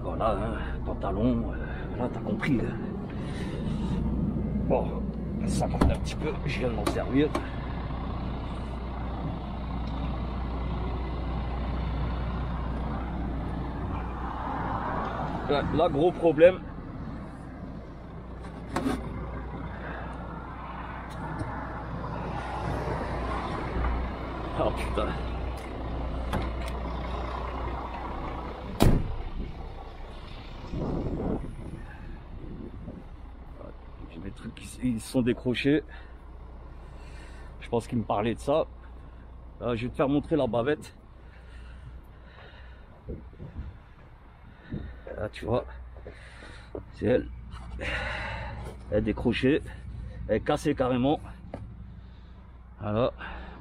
voilà hein, pantalon, voilà, t'as compris. Hein. Bon, ça coûte un petit peu, je viens de m'en servir. Là, gros problème. Oh putain. J'ai des trucs qui sont décrochés. Je pense qu'il me parlait de ça. Là, je vais te faire montrer la bavette. Là tu vois, c'est elle. Elle est décrochée. Elle est cassée carrément. Voilà.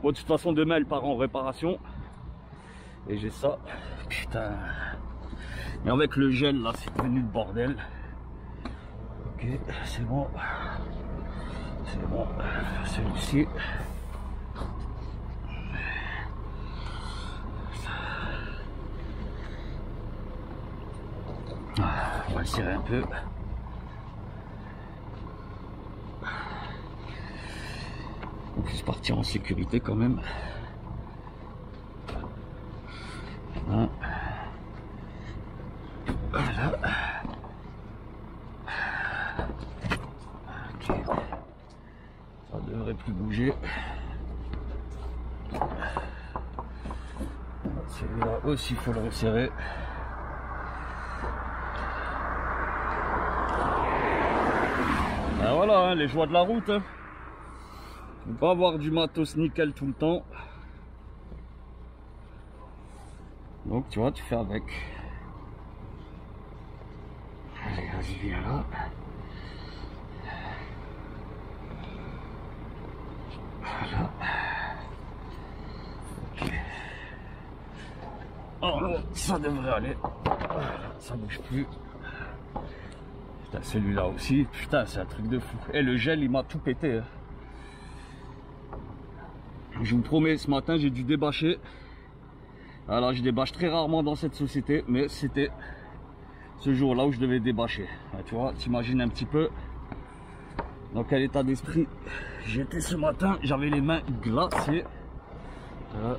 Bon, de toute façon, demain, elle part en réparation. Et j'ai ça. Putain. Mais avec le gel, là, c'est devenu le bordel. Ok, c'est bon. C'est bon. Celui-ci. On va le serrer un peu. On puisse partir en sécurité quand même. Voilà. Voilà. Okay. Ça devrait plus bouger. Celui-là aussi, il faut le resserrer. Ben voilà, hein, les joies de la route. Hein. On peut pas avoir du matos nickel tout le temps. Donc tu vois, tu fais avec. Allez, vas-y, viens là. Voilà. Oh, ça devrait aller. Ça bouge plus. Putain, celui-là aussi. Putain, c'est un truc de fou. Et le gel, il m'a tout pété. Hein. Je vous promets, ce matin, j'ai dû débâcher. Alors, je débâche très rarement dans cette société, mais c'était ce jour-là où je devais débâcher. Tu vois, t'imagines un petit peu dans quel état d'esprit j'étais ce matin. J'avais les mains glacées.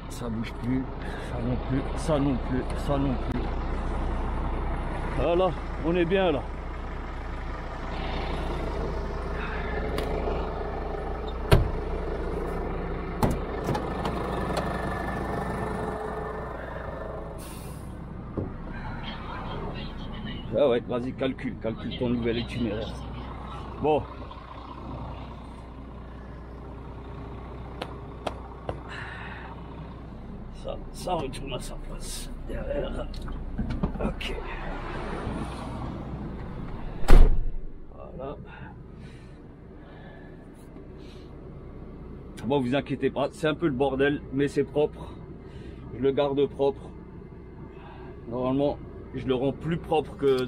Ça bouge plus, ça non plus, ça non plus, ça non plus. Voilà, on est bien là. Ah ouais, vas-y, calcule ton nouvel itinéraire. Bon. Ça retourne à sa place. Derrière. Ok. Voilà. Bon, vous inquiétez pas, c'est un peu le bordel, mais c'est propre. Je le garde propre. Normalement, je le rends plus propre que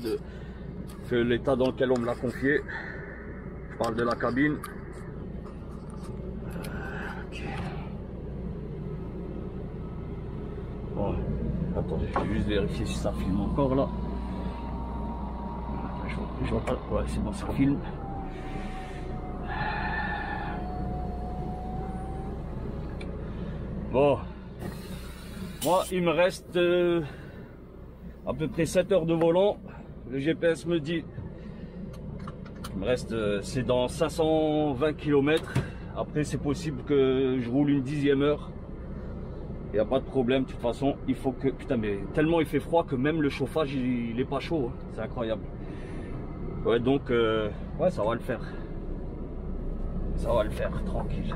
l'état dans lequel on me l'a confié. Je parle de la cabine. Ok. Bon, attendez, je vais juste vérifier si ça filme encore là. Je vois pas. Ouais, c'est bon, ça filme. Bon, moi il me reste à peu près 7 heures de volant. Le GPS me dit il me reste, c'est dans 520 km. Après c'est possible que je roule une 10e heure. Il n'y a pas de problème, de toute façon il faut que, putain mais tellement il fait froid que même le chauffage il est pas chaud, hein. C'est incroyable. Ouais donc ouais, ça va le faire. Ça va le faire, tranquille.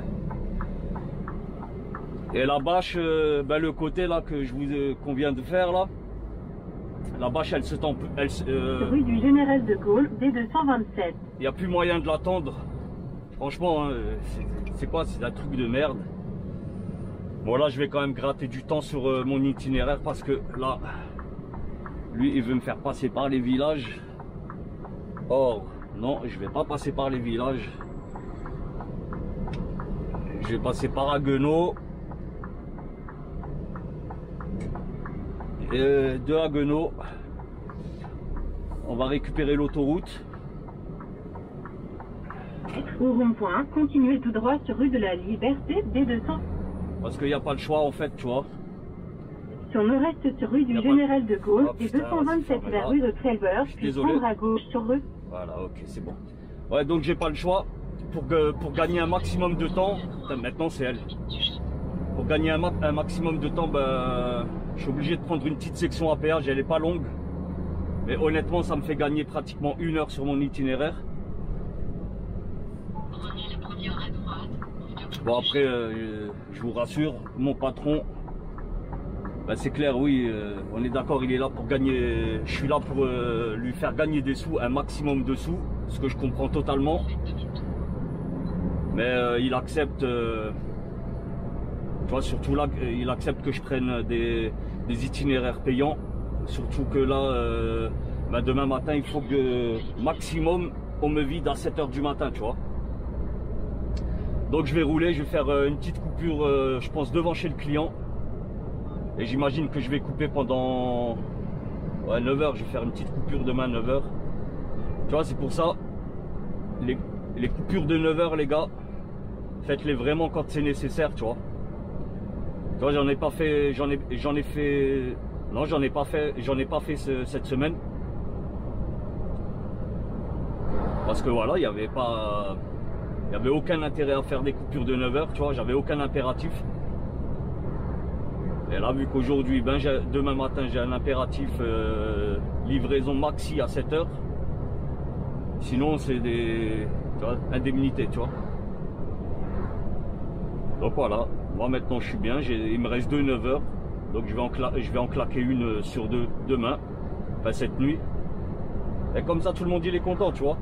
Et la bâche, ben le côté là que qu'on vient de faire là, la bâche elle se tend, Rue du Général de Gaulle, D227. Il n'y a plus moyen de l'attendre. Franchement, hein, c'est quoi, c'est un truc de merde. Bon là je vais quand même gratter du temps sur mon itinéraire parce que là, lui il veut me faire passer par les villages. Or, non, je vais pas passer par les villages. Je vais passer par Haguenau. Et de Haguenau, on va récupérer l'autoroute. Au rond-point, continuez tout droit sur rue de la Liberté, D200. Parce qu'il n'y a pas le choix en fait, tu vois. Si on reste sur rue du Général de Gaulle, et 227 vers rue de Trelbeur, puis prendre à gauche sur rue. Voilà, ok, c'est bon. Ouais, donc j'ai pas le choix. Pour gagner un maximum de temps, maintenant c'est elle. Pour gagner un maximum de temps, ben, je suis obligé de prendre une petite section à péage, elle est pas longue. Mais honnêtement, ça me fait gagner pratiquement 1 heure sur mon itinéraire. Bon après, je vous rassure, mon patron, ben, c'est clair, oui, on est d'accord, il est là pour gagner. Je suis là pour lui faire gagner des sous, un maximum de sous, ce que je comprends totalement. Mais il accepte, tu vois, surtout là, il accepte que je prenne des itinéraires payants. Surtout que là, ben demain matin, il faut que maximum, on me vide à 7 h du matin, tu vois. Donc je vais rouler, je vais faire une petite coupure, je pense, devant chez le client. Et j'imagine que je vais couper pendant 9 h, je vais faire une petite coupure demain 9 h. Tu vois, c'est pour ça, les coupures de 9 h, les gars, faites-les vraiment quand c'est nécessaire, tu vois. Tu vois, j'en ai pas fait cette semaine. Parce que voilà, il y avait aucun intérêt à faire des coupures de 9 h, tu vois, j'avais aucun impératif. Et là, vu qu'aujourd'hui, ben, demain matin, j'ai un impératif livraison maxi à 7 h. Sinon, c'est des indemnités, tu vois. Donc voilà, moi maintenant je suis bien, il me reste 2 9 h. Donc je vais en claquer une sur 2 demain, enfin cette nuit. Et comme ça, tout le monde il est content, tu vois.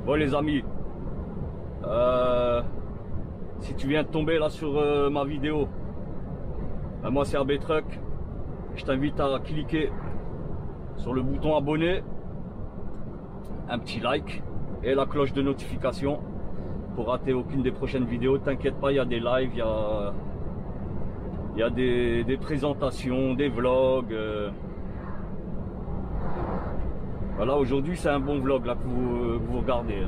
Bon les amis, si tu viens de tomber là sur ma vidéo, ben moi c'est AB Truck. Je t'invite à cliquer sur le bouton abonner, un petit like et la cloche de notification pour rater aucune des prochaines vidéos. T'inquiète pas, il y a des lives, il y a des présentations, des vlogs. Voilà, aujourd'hui c'est un bon vlog là que vous regardez.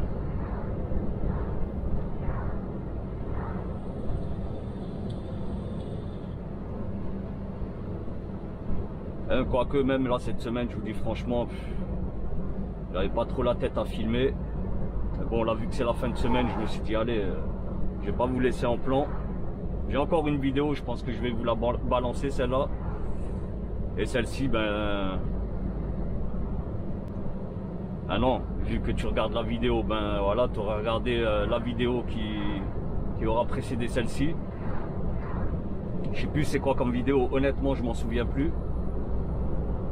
Quoique même là cette semaine, je vous dis franchement, j'avais pas trop la tête à filmer. Mais bon, là vu que c'est la fin de semaine, je me suis dit allez, je vais pas vous laisser en plan. J'ai encore une vidéo, je pense que je vais vous la balancer celle-là. Et celle-ci, ben... Ah non, vu que tu regardes la vidéo, ben voilà, tu auras regardé la vidéo qui aura précédé celle-ci. Je sais plus c'est quoi comme vidéo, honnêtement je m'en souviens plus.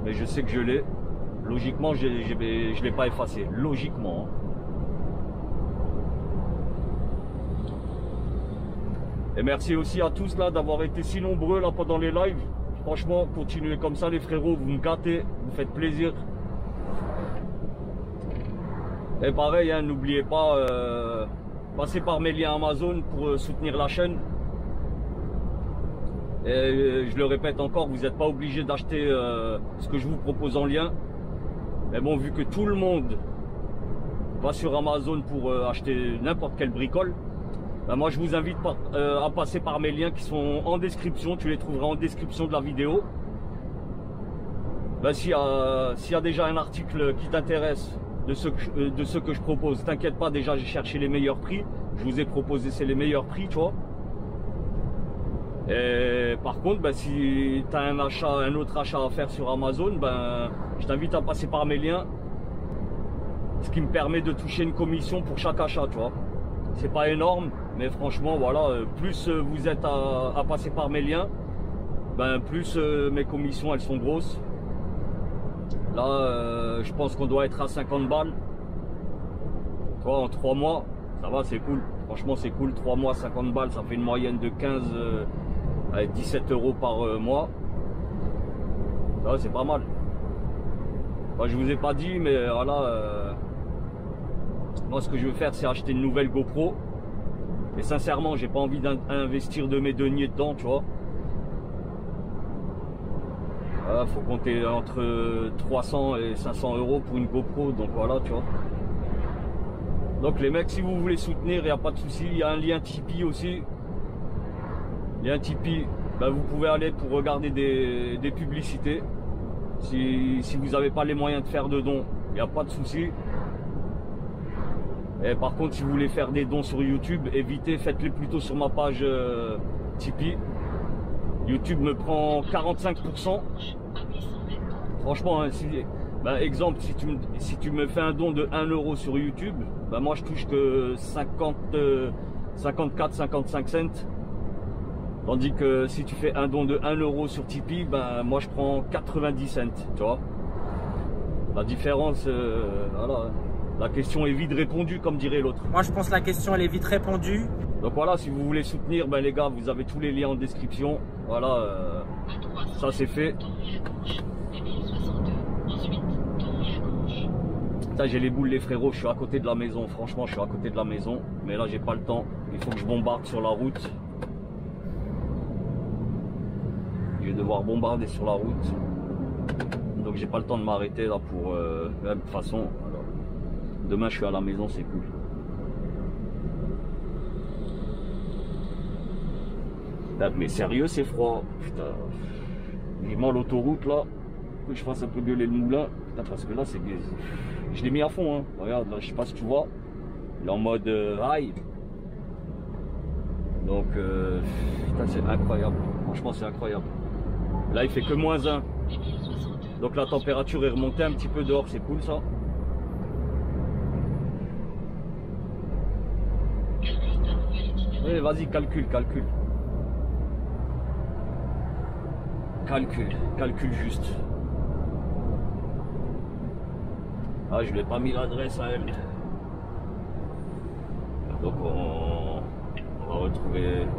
Mais je sais que je l'ai. Logiquement, je ne l'ai pas effacé. Logiquement. Et merci aussi à tous là d'avoir été si nombreux là pendant les lives. Franchement, continuez comme ça les frérots, vous me gâtez, vous faites plaisir. Et pareil, hein, n'oubliez pas, passez par mes liens Amazon pour soutenir la chaîne. Et je le répète encore, vous n'êtes pas obligé d'acheter ce que je vous propose en lien. Mais bon, vu que tout le monde va sur Amazon pour acheter n'importe quelle bricole, ben moi je vous invite à passer par mes liens qui sont en description. Tu les trouveras en description de la vidéo. Ben, s'il y a déjà un article qui t'intéresse de ce que je propose, t'inquiète pas, déjà j'ai cherché les meilleurs prix. Je vous ai proposé c'est les meilleurs prix, tu vois. Et par contre, ben, si tu as un autre achat à faire sur Amazon, ben, je t'invite à passer par mes liens. Ce qui me permet de toucher une commission pour chaque achat, tu vois. C'est pas énorme, mais franchement, voilà, plus vous êtes à passer par mes liens, ben, plus mes commissions, elles sont grosses. Là, je pense qu'on doit être à 50 balles. Tu vois, en 3 mois, ça va, c'est cool. Franchement, c'est cool. 3 mois, 50 balles, ça fait une moyenne de 15... avec 17 € par mois. Ça, c'est pas mal. Enfin, je vous ai pas dit, mais voilà. Moi, ce que je veux faire, c'est acheter une nouvelle GoPro. Et sincèrement, j'ai pas envie d'investir de mes deniers dedans, tu vois. Voilà, faut compter entre 300 et 500 € pour une GoPro, donc voilà, tu vois. Donc les mecs, si vous voulez soutenir, il n'y a pas de souci. Il y a un lien Tipeee aussi. Il y a un Tipeee, ben vous pouvez aller pour regarder des publicités. Si vous n'avez pas les moyens de faire de dons, il n'y a pas de souci. Et par contre, si vous voulez faire des dons sur YouTube, évitez, faites-les plutôt sur ma page Tipeee. YouTube me prend 45%. Franchement, hein, ben, exemple, si tu me fais un don de 1 € sur YouTube, ben moi je touche que 54-55 cents. Tandis que si tu fais un don de 1 € sur Tipeee, ben moi je prends 90 cents, tu vois. La différence, voilà. La question est vite répondue, comme dirait l'autre. Moi je pense que la question elle est vite répondue. Donc voilà, si vous voulez soutenir, ben les gars, vous avez tous les liens en description. Voilà, ça c'est fait. Putain, j'ai les boules les frérots, je suis à côté de la maison. Franchement, je suis à côté de la maison. Mais là, j'ai pas le temps. Il faut que je bombarde sur la route. Je vais devoir bombarder sur la route. Donc j'ai pas le temps de m'arrêter là pour... de toute façon, alors, demain je suis à la maison, c'est cool. Là, mais sérieux, c'est froid. Putain. Vivement l'autoroute là. Que je fasse un peu gueuler le moulin. Putain, parce que là, c'est... Je l'ai mis à fond. Hein. Regarde, là, je sais pas si tu vois. Il est en mode high. Donc, putain, c'est incroyable. Franchement, c'est incroyable. Là, il fait que -1. Donc la température est remontée un petit peu dehors. C'est cool ça. Allez, vas-y, calcule. Calcule juste. Ah, je lui ai pas mis l'adresse à elle. Donc on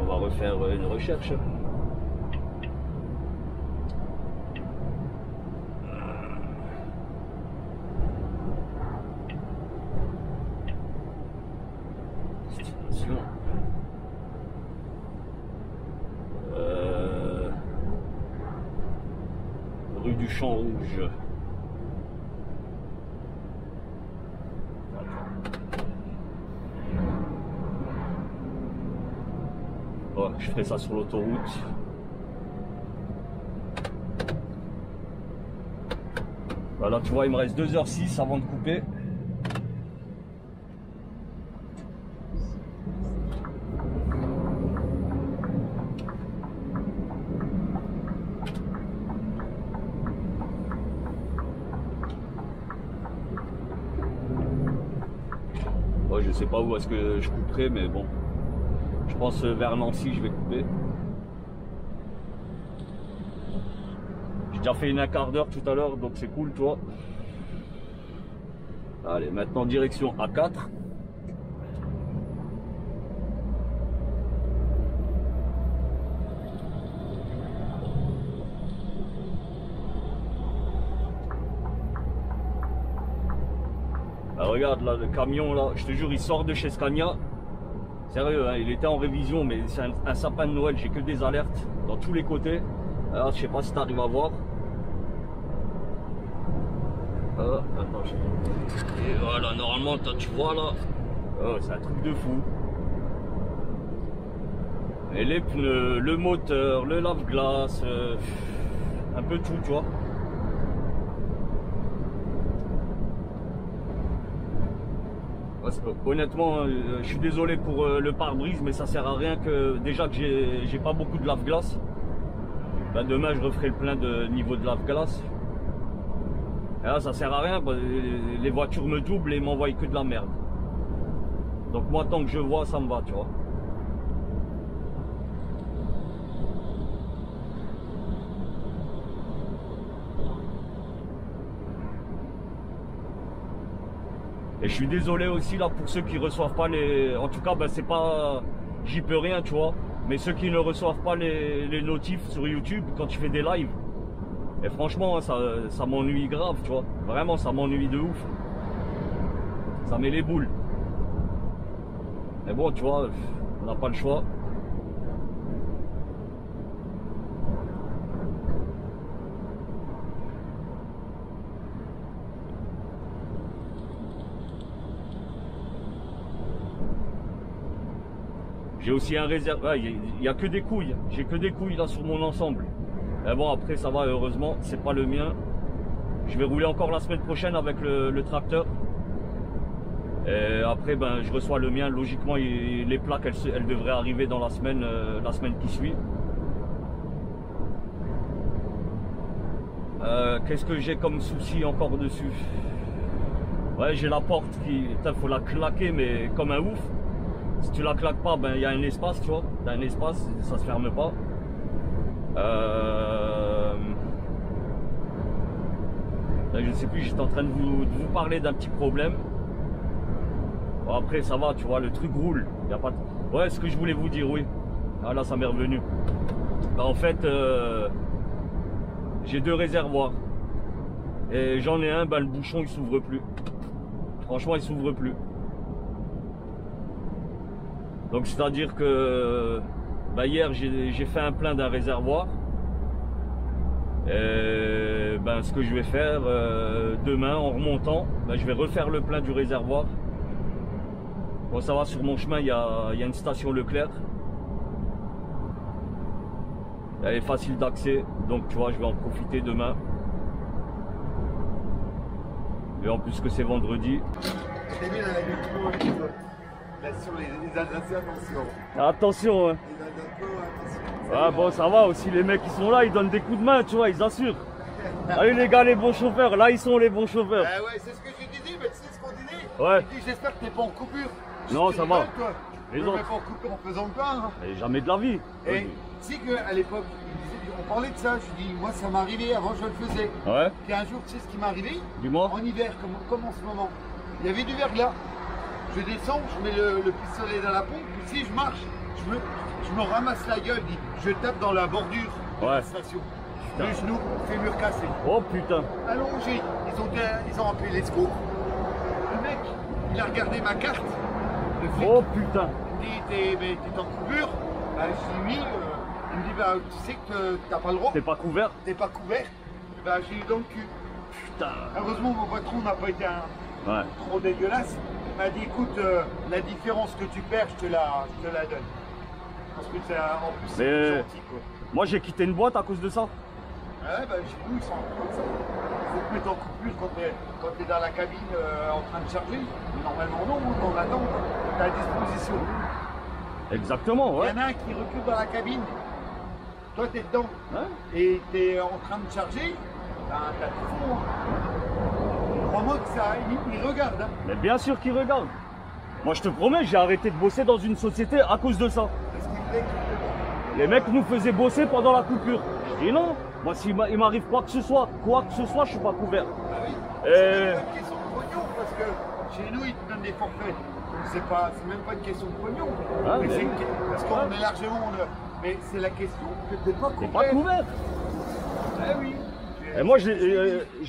va refaire une recherche. Destination. Rue du Champ Rouge. Bon, je ferai ça sur l'autoroute. Voilà, tu vois, il me reste 2h06 avant de couper. Bon, je sais pas où est-ce que je couperai, mais bon. Je pense vers Nancy, je vais couper. J'ai déjà fait une 1/4 d'heure tout à l'heure, donc c'est cool, tu vois. Allez, maintenant direction A4. Là, regarde là, le camion là, je te jure, il sort de chez Scania. Sérieux, hein, il était en révision, mais c'est un sapin de Noël, j'ai que des alertes dans tous les côtés. Alors, je sais pas si tu arrives à voir. Attends, et voilà, normalement, tu vois là, c'est un truc de fou. Et les pneus, le moteur, le lave-glace, un peu tout, tu vois. Honnêtement, je suis désolé pour le pare-brise, mais ça sert à rien que déjà que j'ai pas beaucoup de lave-glace. Ben, demain je referai le plein de niveau de lave-glace. Et là ça sert à rien, les voitures me doublent et m'envoient que de la merde. Donc moi tant que je vois ça me va, tu vois. Et je suis désolé aussi là pour ceux qui reçoivent pas les... En tout cas, ben, c'est pas... J'y peux rien, tu vois. Mais ceux qui ne reçoivent pas les notifs sur YouTube quand tu fais des lives. Et franchement, ça m'ennuie grave, tu vois. Vraiment, ça m'ennuie de ouf. Ça met les boules. Mais bon, tu vois, on n'a pas le choix. J'ai aussi un réserve. Il n'y a que des couilles. J'ai que des couilles là sur mon ensemble. Mais bon, après ça va, heureusement, c'est pas le mien. Je vais rouler encore la semaine prochaine avec le tracteur. Et après, ben, je reçois le mien. Logiquement, les plaques, elles devraient arriver dans la semaine qui suit. Qu'est-ce que j'ai comme souci encore dessus? Ouais, j'ai la porte qui... Il faut la claquer, mais comme un ouf. Si tu la claques pas, ben il y a un espace, tu vois. T'as un espace, ça se ferme pas. Là, je sais plus, j'étais en train de vous parler d'un petit problème. Bon, après ça va, tu vois, le truc roule. Y a pas de... Ouais, ce que je voulais vous dire, oui. Ah là, ça m'est revenu. Ben, en fait, j'ai 2 réservoirs. Et j'en ai un, ben le bouchon il s'ouvre plus. Franchement, il s'ouvre plus. Donc c'est à dire que bah, hier j'ai fait un plein d'un réservoir. Et, ben, ce que je vais faire demain en remontant, ben, je vais refaire le plein du réservoir. Bon, ça va, sur mon chemin il y a une station Leclerc. Elle est facile d'accès, donc tu vois, je vais en profiter demain. Et en plus que c'est vendredi. Là, sur les Alsaciens, attention. Attention, hein. Les Alsaciens, attention. Ah bon, ça va aussi, les mecs qui sont là, ils donnent des coups de main, tu vois, ils assurent. Allez les gars, les bons chauffeurs, là ils sont les bons chauffeurs. Ouais, c'est ce que j'ai dit, mais tu sais ce qu'on disait. Ouais. J'ai dit, j'espère que t'es pas en coupure. Non, ça va. Toi. Les Tu autres. n'es pas en coupure en faisant le pain. Hein. Mais jamais de la vie. Et tu sais qu'à l'époque, on parlait de ça, je dis, moi ça m'est arrivé, avant je le faisais. Ouais, Puis un jour, tu sais ce qui m'est arrivé? dis-moi. En hiver, comme en ce moment, il y avait du verglas. je descends, je mets le pistolet dans la pompe, puis si je marche, je me ramasse la gueule, je tape dans la bordure de la station. Le genou, fémur cassé. Oh putain. Allongé, ils ont appelé les secours. Le mec, il a regardé ma carte. Le flic, Oh putain. il me dit, t'es en coupure? Bah, je dis oui. Il me dit, bah, tu sais que t'as pas le droit. T'es pas couvert? T'es pas couvert. Bah, j'ai eu dans le cul. Putain. Heureusement, mon patron n'a pas été trop dégueulasse. Il m'a dit, écoute, la différence que tu perds, je te la donne. Parce que c'est en plus c'est gentil, quoi. Moi, j'ai quitté une boîte à cause de ça. Ouais, bah, chez nous, ils sont un peu comme ça. Il faut te mettre en coupure quand t'es dans la cabine en train de charger. Mais normalement, non, on attend. T'es à disposition. Exactement, ouais. Il y en a un qui recule dans la cabine. Toi, t'es dedans. Ouais. Et t'es en train de charger. Ben, t'as tout fond. Hein. Crois-moi que ça, il regarde. Hein. Mais bien sûr qu'il regarde. Moi, je te promets, j'ai arrêté de bosser dans une société à cause de ça. Parce qu'il voulait qu'il Les mecs nous faisaient bosser pendant la coupure. Je dis non. Moi, s'il m'arrive quoi que ce soit, je suis pas couvert. Ah oui. Et- C'est même pas une question de pognon parce que chez nous ils te donnent des forfaits. C'est même pas une question de pognon. Ah, Mais mais- parce qu'on est largement. Mais c'est la question que t'es pas T'es couvert. pas couvert. Ah oui. Et moi, je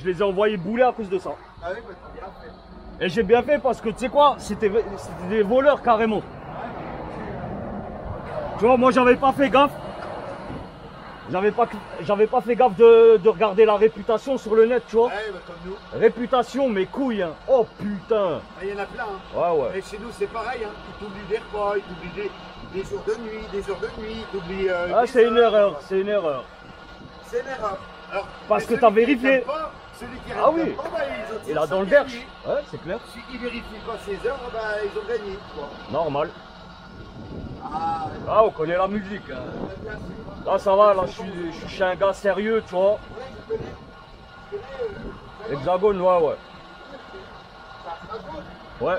les ai envoyés bouler à cause de ça. Ah oui, bah t'as bien fait. Et j'ai bien fait parce que tu sais quoi, c'était des voleurs carrément. Tu vois, moi j'avais pas fait gaffe. J'avais pas fait gaffe de regarder la réputation sur le net, tu vois. Ouais, bah comme nous. Réputation, mes couilles, hein. Oh putain. Ah, il y en a plein. Hein. Ouais, ouais. Et chez nous c'est pareil. Hein. Ils t'oublient des repas, ils t'oublient des jours de nuit, ils t'oublient. Ah, des c'est une heures. erreur, c'est une erreur. C'est une erreur. Alors, Parce mais que celui t'as qui vérifié. réclame pas, celui qui Ah oui. réclame pas, bah, ils ont Et là tous dans le gagné. derche. Ouais, c'est clair. Celui qui vérifie pas ses heures, bah, ils ont gagné. Quoi. Normal. Ah, Ah, on connaît la musique. Hein. bien sûr. Là, ça va, là, je suis chez un gars sérieux, tu vois. Ouais, je connais. Hexagone, ouais, ouais. Ouais.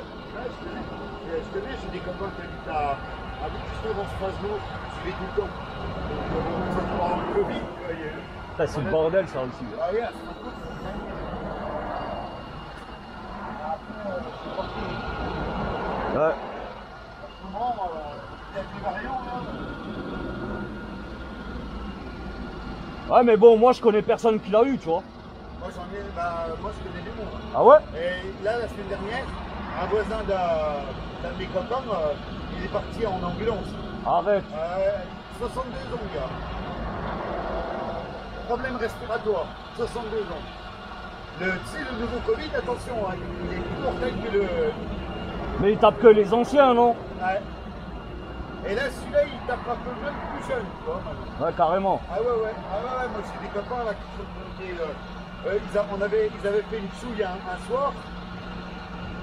Je connais, j'ai des copains qui habitent à Vichy dans Strasbourg, je vais tout le temps. Donc, ça prend un peu vite. Putain, c'est le bordel, ça aussi. Ah, oui, Ouais. il y a des variants là. Ouais, mais bon, moi, je connais personne qui l'a eu, tu vois. Moi moi je connais du monde. Ah ouais? Et là, la semaine dernière, un voisin d'un de mes copains, il est parti en ambulance. Arrête. 62 ans, gars. Problème respiratoire, 62 ans. Tu sais, le nouveau Covid, attention, hein, il est plus mortel que le. Mais il tape que les anciens, non? Ouais. Et là, celui-là, il tape un peu même plus jeune, tu vois. Ouais, carrément. Ah ouais, moi j'ai des copains là qui ils avaient fait une chouille un soir.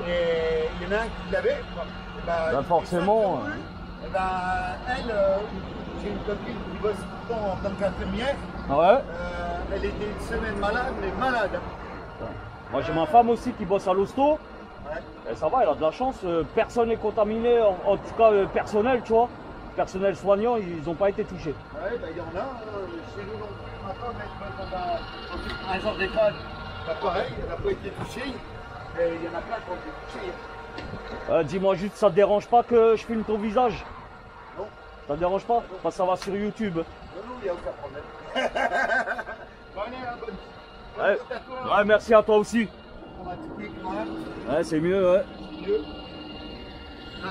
Et il y en a un qui l'avait. Et Bah, forcément. Et ben, elle, j'ai une copine qui bosse tout le temps en tant qu'infirmière. Ouais. Elle était une semaine malade, mais malade. Moi, j'ai ma femme aussi qui bosse à l'hosto. Ouais. Et ça va, elle a de la chance. Personne n'est contaminé, en tout cas personnel, tu vois. Personnel soignant, ils n'ont pas été touchés. Ouais, bah il y en a, chez nous non plus, ma femme, elle passe dans un genre d'école. Bah pareil, elle n'a pas été touchée, et il y en a plein qui ont été touchés. Dis-moi juste, ça te dérange pas que je filme ton visage? Non. Ça te dérange pas? Parce que ça va sur YouTube. Non, il n'y a aucun problème. Bon, allez, hein, bonne Ouais. route à toi. Ouais, merci à toi aussi. On va tout piquer quand même. Ouais, c'est mieux, ouais. Mieux. Ah,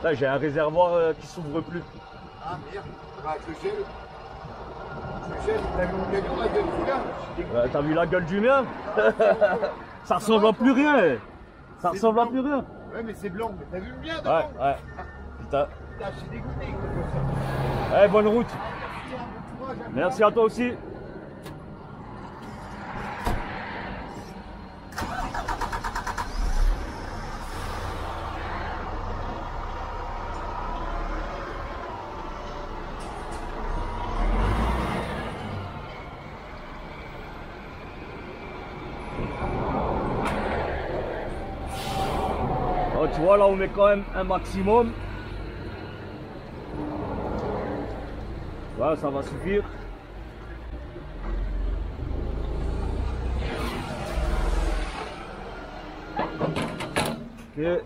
Là, j'ai un réservoir qui s'ouvre plus. Ah merde, bah, avec le gel. Le gel, t'as vu mon camion, la gueule du gars? Je suis dégoûté. T'as vu la gueule du mien? Ça ressemble à plus rien. Ça ressemble à plus rien. Ouais, mais c'est blanc, mais t'as vu le mien Ouais, devant? ouais. Putain. Putain, je suis dégoûté comme ça. Ouais, bonne route. Tiens, bon courage, hein. Merci à toi aussi. Oh, tu vois, là, on met quand même un maximum. Voilà, ça va suffire. ticket.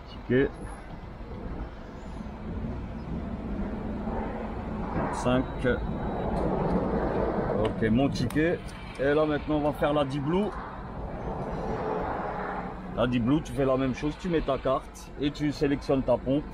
Ticket. 5. Ok, mon ticket. Et là maintenant on va faire la D-Blue. La D-Blue, tu fais la même chose, tu mets ta carte et tu sélectionnes ta pompe.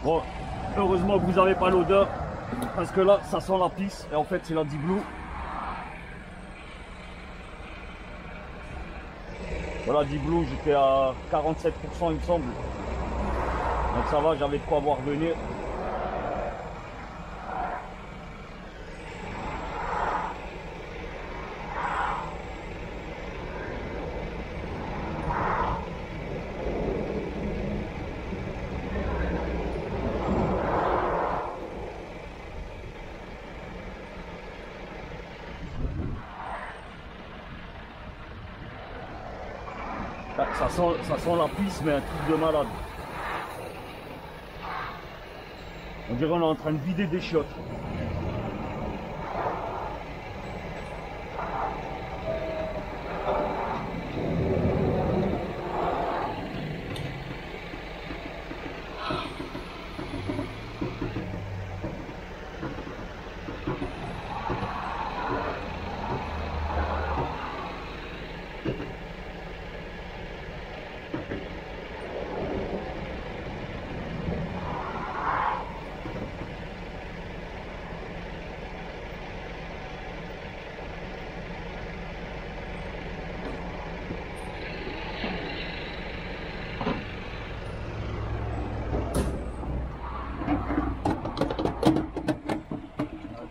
Bon, heureusement que vous n'avez pas l'odeur, parce que là, ça sent la pisse, et en fait, c'est la D-Blue. Voilà, D-Blue, j'étais à 47%, il me semble. Donc ça va, j'avais de quoi voir venir. Ça sent la pisse, mais un truc de malade. On dirait qu'on est en train de vider des chiottes.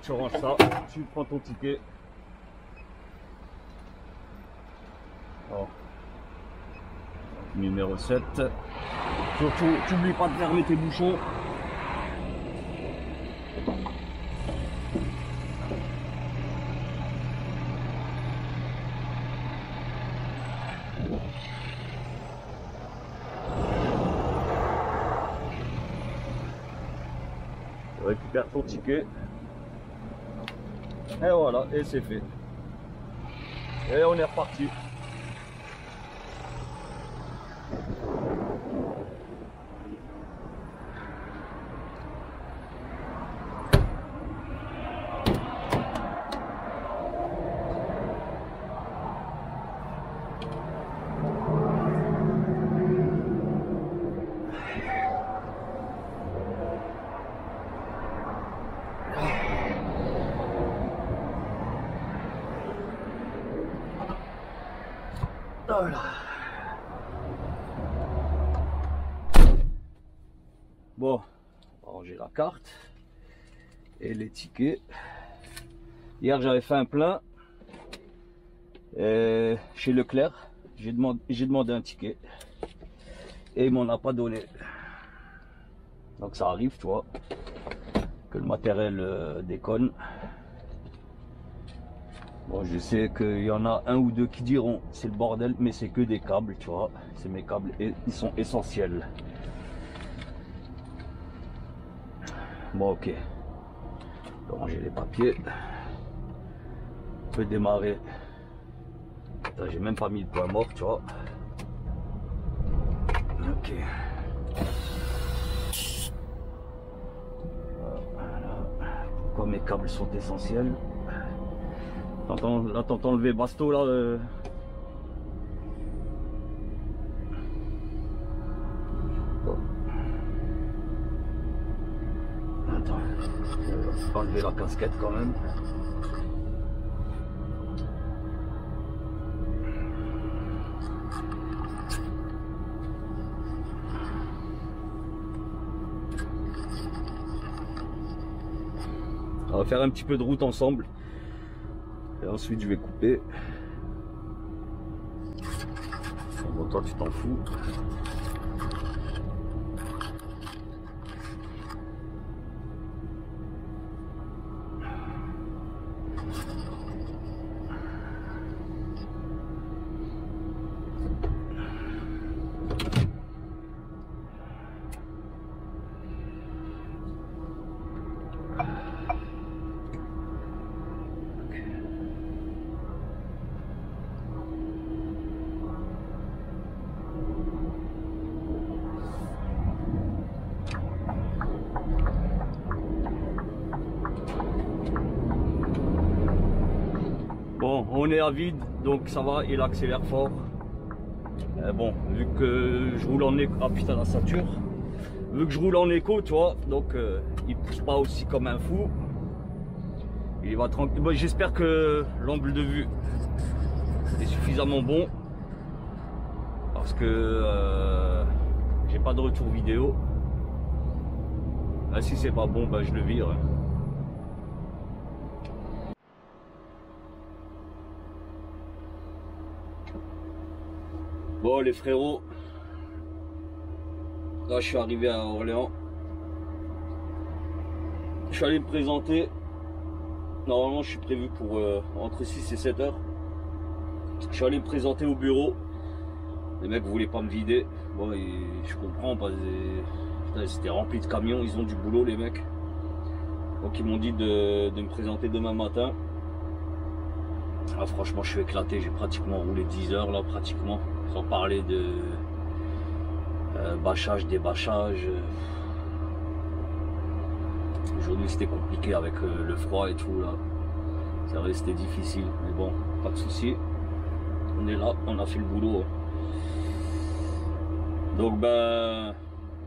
Tu ranges ça, tu prends ton ticket. Oh. Numéro 7. Surtout, tu n'oublies pas de fermer tes bouchons. Tu récupères ton ticket. Et voilà, et c'est fait. Et on est reparti. Voilà. Bon, on va ranger la carte et les tickets. Hier j'avais fait un plein chez Leclerc. J'ai demandé un ticket et il m'en a pas donné. Donc ça arrive, tu vois, que le matériel déconne. Bon, je sais qu'il y en a un ou deux qui diront c'est le bordel, mais c'est que des câbles, tu vois. C'est mes câbles et ils sont essentiels. Bon, ok. Je vais ranger les papiers. On peut démarrer. J'ai même pas mis le point mort, tu vois. Ok. Voilà. Pourquoi mes câbles sont essentiels? Là, t'entends lever Basto là. Bon. Attends, je vais enlever la casquette quand même. va faire un petit peu de route ensemble. Et ensuite je vais couper. Bon, toi tu t'en fous. Bon, on est à vide, donc ça va, il accélère fort. Bon, vu que je roule en éco, ah putain la ceinture. Vu que je roule en éco, tu vois, donc il pousse pas aussi comme un fou. Il va tranquille. Bon, j'espère que l'angle de vue est suffisamment bon. Parce que j'ai pas de retour vidéo. Ah, si c'est pas bon, bah, je le vire. Bon les frérots, là je suis arrivé à Orléans. Je suis allé me présenter. Normalement je suis prévu pour entre 6 et 7 heures. Je suis allé me présenter au bureau. Les mecs voulaient pas me vider. Bon, et je comprends parce que c'était rempli de camions, ils ont du boulot les mecs. Donc ils m'ont dit de me présenter demain matin. Ah, franchement je suis éclaté, j'ai pratiquement roulé 10 heures là pratiquement. Sans parler de bâchage, débâchage. Aujourd'hui c'était compliqué avec le froid et tout là. C'est vrai c'était difficile, mais bon, pas de souci. On est là, on a fait le boulot. Donc ben,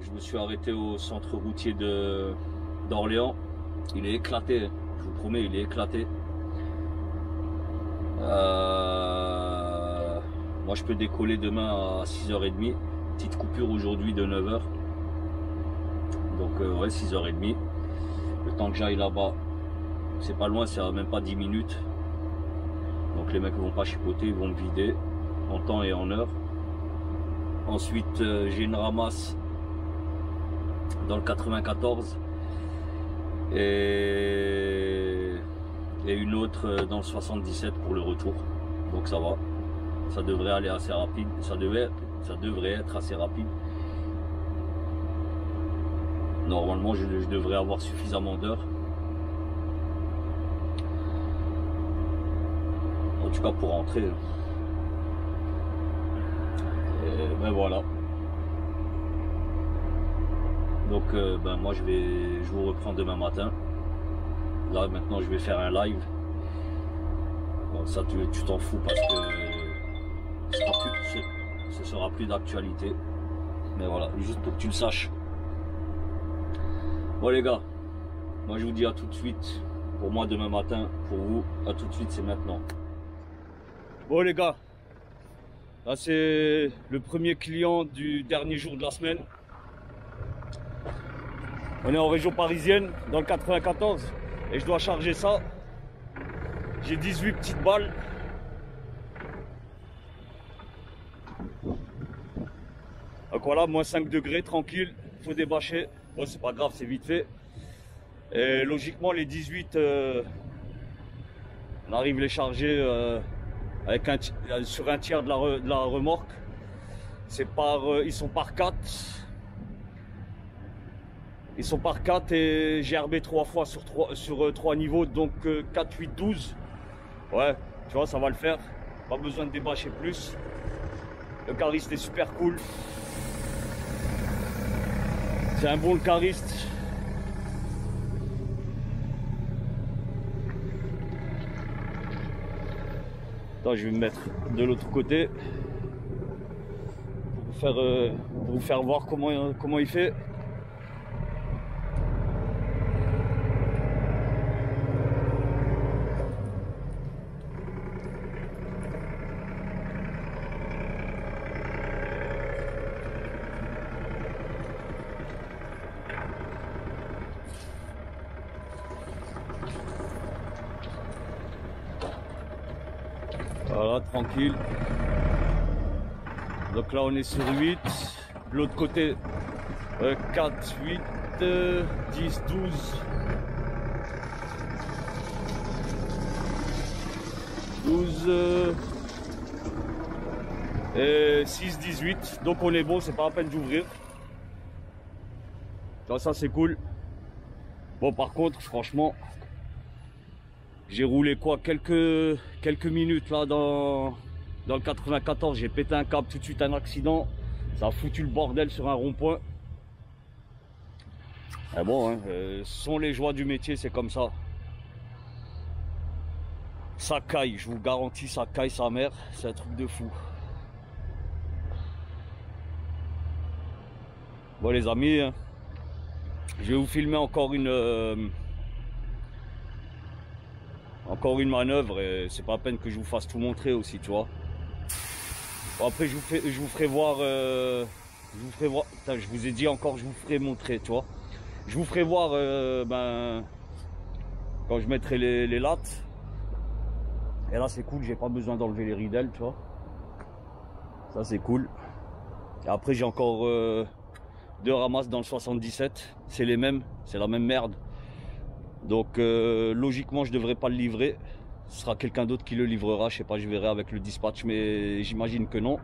je me suis arrêté au centre routier d'Orléans. Il est éclaté, je vous promets, il est éclaté. Moi je peux décoller demain à 6h30. Petite coupure aujourd'hui de 9h. Donc ouais, 6h30. Le temps que j'aille là-bas, c'est pas loin, c'est même pas 10 minutes. Donc les mecs vont pas chipoter, ils vont me vider en temps et en heure. Ensuite j'ai une ramasse dans le 94 et une autre dans le 77 pour le retour. Donc ça va. Ça devrait aller assez rapide, ça devrait être assez rapide. Normalement, je devrais avoir suffisamment d'heures. En tout cas pour rentrer. Et ben voilà. Donc ben moi je vous reprends demain matin. Là maintenant je vais faire un live. Bon, ça tu t'en fous parce que ce sera plus d'actualité, mais voilà, juste pour que tu le saches. Bon les gars, moi je vous dis à tout de suite. Pour moi demain matin, pour vous à tout de suite, c'est maintenant. Bon les gars, là c'est le premier client du dernier jour de la semaine. On est en région parisienne, dans le 94, et je dois charger ça. J'ai 18 petites balles. Donc voilà, moins 5 degrés, tranquille, faut débâcher. Bon, c'est pas grave, c'est vite fait. Et logiquement, les 18, on arrive à les charger avec sur un tiers de la remorque. Ils sont par 4. Ils sont par 4 et j'ai herbé 3 fois sur 3 niveaux, donc 4, 8, 12. Ouais, tu vois, ça va le faire. Pas besoin de débâcher plus. Le cariste est super cool. C'est un bon le cariste. Attends, je vais me mettre de l'autre côté pour vous faire voir comment il fait. Voilà, tranquille. Donc là on est sur 8. De l'autre côté 4, 8, 10, 12. 12 et 6, 18. Donc on est bon, c'est pas la peine d'ouvrir. Ça c'est cool. Bon par contre franchement j'ai roulé quoi quelques minutes là dans le 94, j'ai pété un câble, tout de suite un accident, ça a foutu le bordel sur un rond-point. Mais bon, hein, ce sont les joies du métier, c'est comme ça. Ça caille, je vous garantis, ça caille sa mère, c'est un truc de fou. Bon les amis, hein, je vais vous filmer encore une manœuvre et c'est pas la peine que je vous fasse tout montrer aussi, tu vois. Bon, après je vous ferai voir, putain, je vous ai dit encore, je vous ferai montrer, tu vois. Je vous ferai voir quand je mettrai les lattes. Et là c'est cool, j'ai pas besoin d'enlever les ridelles, tu vois. Ça c'est cool. Et après j'ai encore 2 ramasses dans le 77, c'est les mêmes, c'est la même merde. Donc logiquement je devrais pas le livrer, ce sera quelqu'un d'autre qui le livrera, je sais pas, je verrai avec le dispatch, mais j'imagine que non.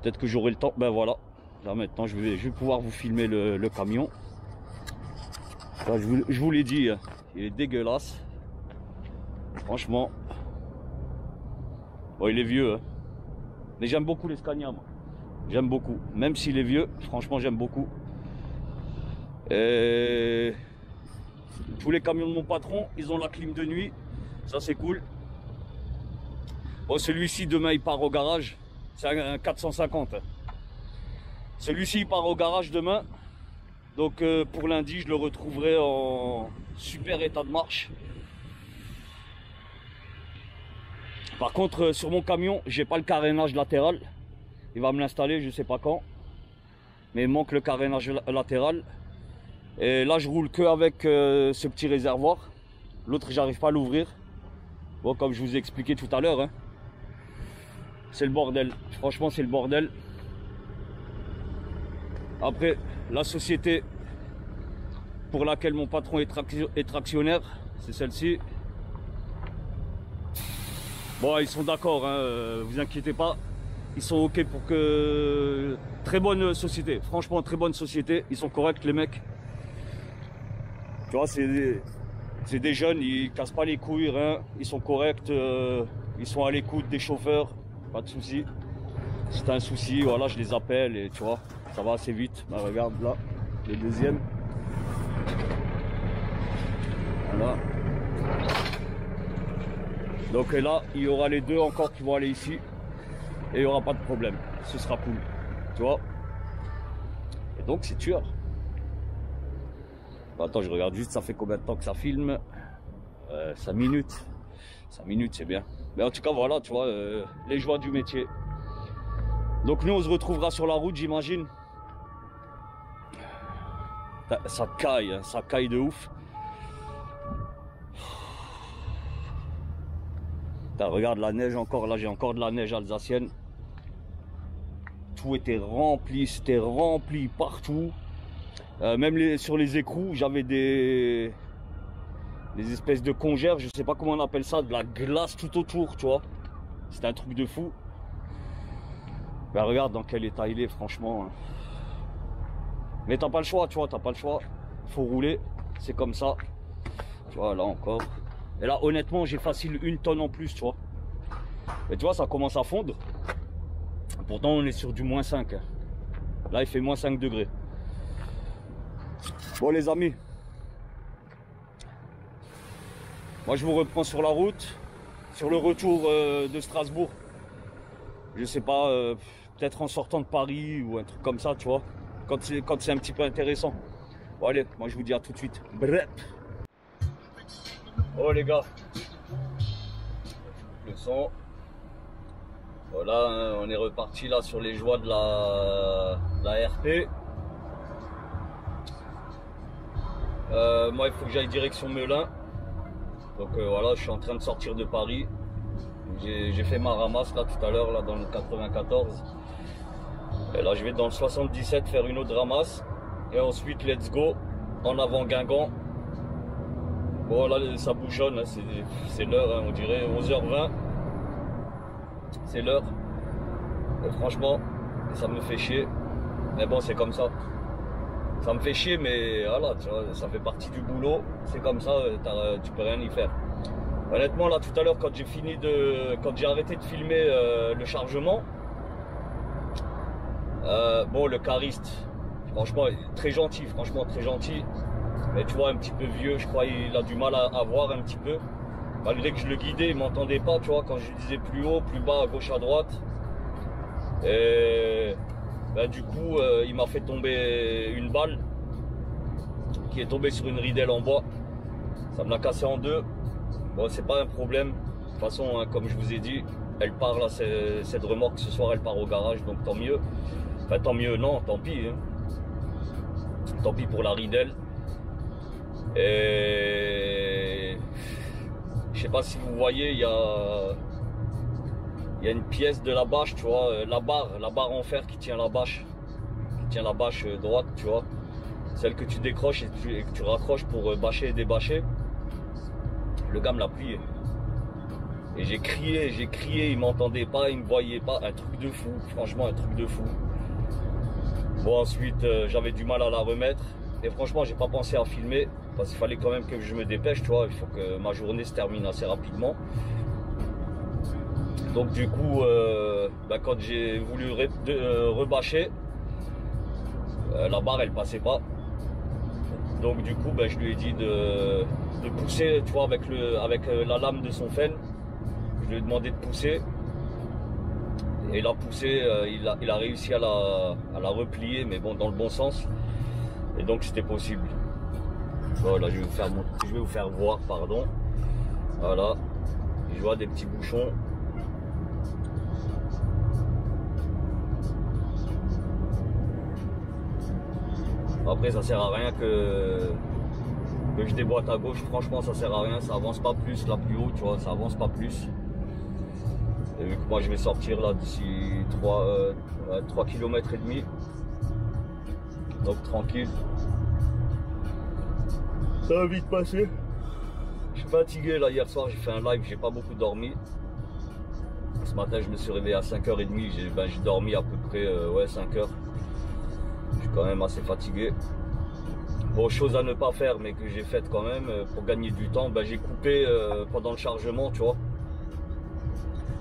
Peut-être que j'aurai le temps. Ben voilà, là maintenant je vais pouvoir vous filmer le camion. Là, je vous l'ai dit, hein, il est dégueulasse, franchement. Bon il est vieux, hein. Mais j'aime beaucoup les Scania, moi. J'aime beaucoup, même s'il est vieux, franchement j'aime beaucoup. Et tous les camions de mon patron, ils ont la clim de nuit, ça c'est cool. Bon celui-ci demain il part au garage, c'est un 450. Celui-ci il part au garage demain, donc pour lundi je le retrouverai en super état de marche. Par contre sur mon camion, j'ai pas le carénage latéral. Il va me l'installer, je sais pas quand. Mais il manque le carénage latéral. Et là, je roule que avec ce petit réservoir. L'autre, j'arrive pas à l'ouvrir. Bon, comme je vous ai expliqué tout à l'heure, hein, c'est le bordel. Franchement, c'est le bordel. Après, la société pour laquelle mon patron est tractionnaire, c'est celle-ci. Bon, ils sont d'accord, hein, vous inquiétez pas. Ils sont ok pour que... Très bonne société, franchement très bonne société. Ils sont corrects les mecs. Tu vois, c'est des jeunes, ils cassent pas les couilles, rien. Ils sont corrects, ils sont à l'écoute des chauffeurs, pas de souci. Si t'as un souci, voilà, je les appelle et tu vois, ça va assez vite. Bah, regarde là, le deuxième. Voilà. Donc là, il y aura les deux encore qui vont aller ici. Et il n'y aura pas de problème, ce sera cool, tu vois. Et donc c'est tueur. Bon, attends, je regarde juste, ça fait combien de temps que ça filme? 5 minutes. 5 minutes, c'est bien. Mais en tout cas, voilà, tu vois, les joies du métier. Donc nous, on se retrouvera sur la route, j'imagine. Ça caille de ouf. Putain, regarde la neige encore, là j'ai encore de la neige alsacienne. Tout était rempli, c'était rempli partout. Même sur les écrous, j'avais des espèces de congères, je sais pas comment on appelle ça, de la glace tout autour, tu vois. C'était un truc de fou. Ben regarde dans quel état il est, franchement. Mais t'as pas le choix, tu vois, t'as pas le choix. Faut rouler, c'est comme ça. Tu vois, là encore. Et là, honnêtement, j'ai facile 1 tonne en plus, tu vois. Et tu vois, ça commence à fondre. Pourtant, on est sur du -5. Là, il fait -5 degrés. Bon, les amis. Moi, je vous reprends sur la route. Sur le retour de Strasbourg. Je sais pas, peut-être en sortant de Paris ou un truc comme ça, tu vois. Quand c'est un petit peu intéressant. Bon, allez, moi, je vous dis à tout de suite. Bref. Oh les gars, le son. Voilà, hein, on est reparti là sur les joies de la RP. Moi il faut que j'aille direction Melun. Donc voilà, je suis en train de sortir de Paris. J'ai fait ma ramasse là tout à l'heure là dans le 94. Et là je vais dans le 77 faire une autre ramasse. Et ensuite let's go en avant Guingamp. Bon là ça bouchonne, hein, c'est l'heure, hein, on dirait 11h20. C'est l'heure. Et franchement, ça me fait chier. Mais bon, c'est comme ça. Ça me fait chier, mais voilà, tu vois, ça fait partie du boulot. C'est comme ça, tu peux rien y faire. Honnêtement, là, tout à l'heure, quand j'ai arrêté de filmer le chargement, bon, le cariste, franchement, très gentil, franchement, très gentil. Mais tu vois, un petit peu vieux, je crois, il a du mal à voir un petit peu. Malgré que je le guidais, il m'entendait pas, tu vois, quand je lui disais plus haut, plus bas, à gauche, à droite. Et ben, du coup, il m'a fait tomber une balle qui est tombée sur une ridelle en bois. Ça me l'a cassé en deux. Bon, c'est pas un problème. De toute façon, hein, comme je vous ai dit, elle part là, cette remorque ce soir, elle part au garage, donc tant mieux. Enfin, tant mieux, non, tant pis. Hein. Tant pis pour la ridelle. Et je sais pas si vous voyez, il y a une pièce de la bâche, tu vois, la barre en fer qui tient la bâche droite, tu vois, celle que tu décroches et que tu raccroches pour bâcher et débâcher. Le gars me l'a plié. Et j'ai crié, il m'entendait pas, il me voyait pas, un truc de fou, franchement un truc de fou. Bon ensuite j'avais du mal à la remettre et franchement j'ai pas pensé à filmer parce qu'il fallait quand même que je me dépêche, tu vois, il faut que ma journée se termine assez rapidement. Donc du coup, bah, quand j'ai voulu rebâcher, la barre elle passait pas. Donc du coup, bah, je lui ai dit de pousser, tu vois, avec la lame de son fen. Je lui ai demandé de pousser. Et il a poussé, il a réussi à la replier, mais bon, dans le bon sens. Et donc c'était possible. Voilà, je vais vous faire voir, pardon. Voilà, je vois des petits bouchons. Après ça sert à rien que je déboîte à gauche, franchement ça sert à rien, ça avance pas plus là plus haut, tu vois, ça avance pas plus. Et vu que moi je vais sortir là d'ici 3 km et demi. Donc tranquille. Ça va vite passer. Je suis fatigué là, hier soir j'ai fait un live, j'ai pas beaucoup dormi. Ce matin je me suis réveillé à 5h30, j'ai dormi à peu près 5h. Je suis quand même assez fatigué. Bon, chose à ne pas faire, mais que j'ai faite quand même pour gagner du temps. Ben, j'ai coupé pendant le chargement, tu vois.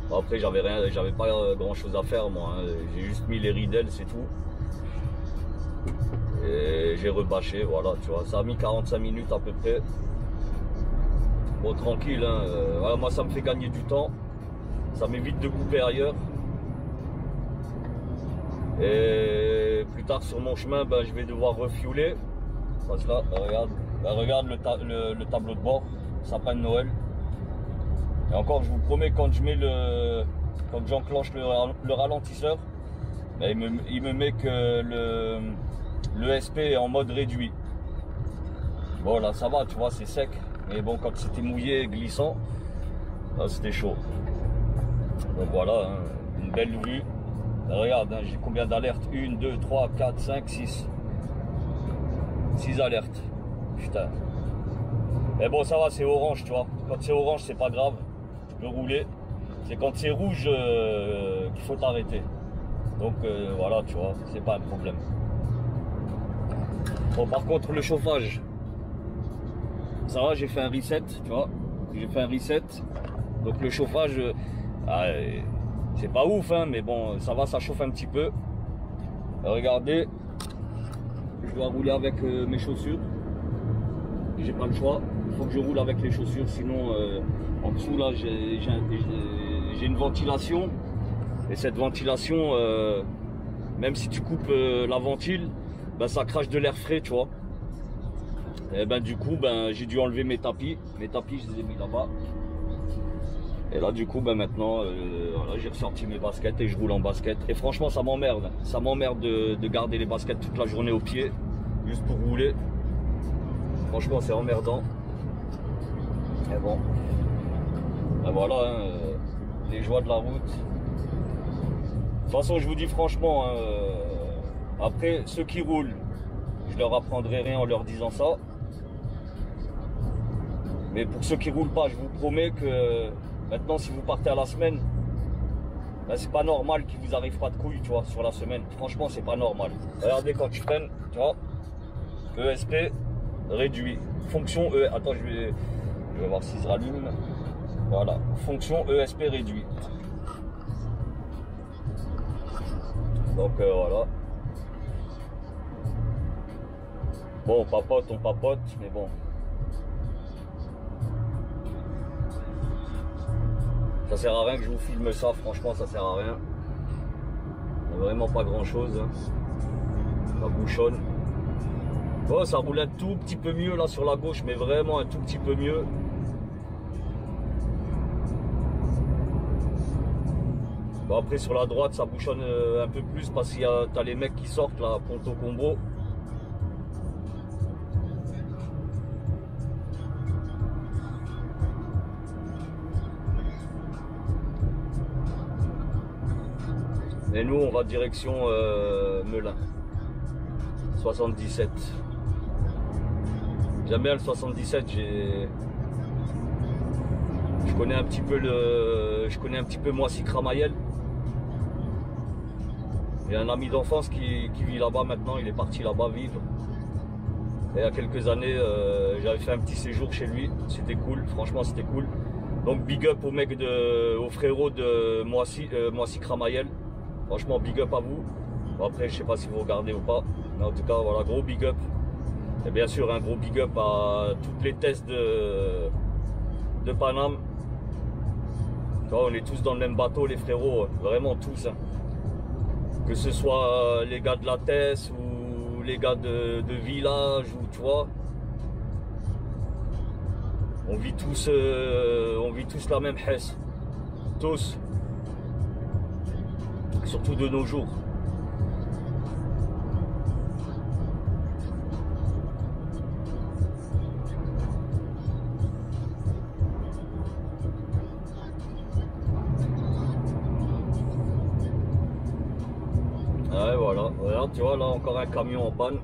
Bon, après, j'avais pas grand chose à faire, moi. Hein. J'ai juste mis les ridelles, c'est tout. Et j'ai rebâché, voilà, tu vois. Ça a mis 45 minutes à peu près. Bon, tranquille, hein. Voilà, moi, ça me fait gagner du temps. Ça m'évite de couper ailleurs. Et plus tard sur mon chemin, ben, je vais devoir refueler. Parce que là, regarde le tableau de bord, sapin de Noël. Et encore, je vous promets, quand j'enclenche le ralentisseur, ben, il me met que le SP est en mode réduit. Bon là ça va, tu vois, c'est sec. Mais bon, quand c'était mouillé et glissant, là c'était chaud. Donc voilà, hein, une belle vue. Regarde, hein, j'ai combien d'alertes? 1, 2, 3, 4, 5, 6. 6 alertes. Putain. Mais bon, ça va, c'est orange, tu vois. Quand c'est orange, c'est pas grave. Tu peux rouler. C'est quand c'est rouge qu'il faut t'arrêter. Donc voilà, tu vois, c'est pas un problème. Bon, par contre, le chauffage, ça va, j'ai fait un reset, tu vois. J'ai fait un reset. Donc le chauffage, c'est pas ouf, hein, mais bon, ça va, ça chauffe un petit peu. Regardez, je dois rouler avec mes chaussures. J'ai pas le choix, il faut que je roule avec les chaussures, sinon en dessous là j'ai une ventilation. Et cette ventilation, même si tu coupes la ventile, ben, ça crache de l'air frais, tu vois. Et ben du coup, ben, j'ai dû enlever mes tapis. Mes tapis, je les ai mis là-bas. Et là du coup, ben, maintenant, voilà, j'ai ressorti mes baskets et je roule en basket. Et franchement, ça m'emmerde. Ça m'emmerde de garder les baskets toute la journée au pied, juste pour rouler. Franchement, c'est emmerdant. Et bon, ben voilà, hein, les joies de la route. De toute façon, je vous dis franchement, hein, après, ceux qui roulent, je leur apprendrai rien en leur disant ça. Mais pour ceux qui roulent pas, je vous promets que maintenant, si vous partez à la semaine, ben, c'est pas normal qu'il vous arrive pas de couilles, tu vois, sur la semaine. Franchement, c'est pas normal. Regardez quand tu freines, tu vois, ESP réduit. Fonction E. Attends, je vais voir s'il se rallume. Voilà, fonction ESP réduit. Donc voilà. Bon, on papote, mais bon. Ça sert à rien que je vous filme ça, franchement, ça sert à rien. Il n'y a vraiment pas grand chose. Hein. Ça bouchonne. Oh, ça roule un tout petit peu mieux là sur la gauche, mais vraiment un tout petit peu mieux. Bon, après sur la droite ça bouchonne un peu plus parce qu'il y a t'as les mecs qui sortent là, Ponto Combo. Et nous on va direction Melun 77. J'aime bien le 77, je connais un petit peu Moissy-Cramayel. J'ai un ami d'enfance qui vit là-bas maintenant, il est parti là-bas vivre. Et il y a quelques années, j'avais fait un petit séjour chez lui, c'était cool, franchement c'était cool. Donc big up aux mecs aux frérots de Moissy-Cramayel. Franchement big up à vous. Bon, après je sais pas si vous regardez ou pas, mais en tout cas voilà, gros big up. Et bien sûr un gros big up à toutes les tests de Paname. On est tous dans le même bateau les frérots, vraiment tous. Hein. Que ce soit les gars de la TES ou les gars de village ou tu vois. On vit tous la même hesse. Tous. Surtout de nos jours. Ouais, voilà, regarde, tu vois là encore un camion en panne.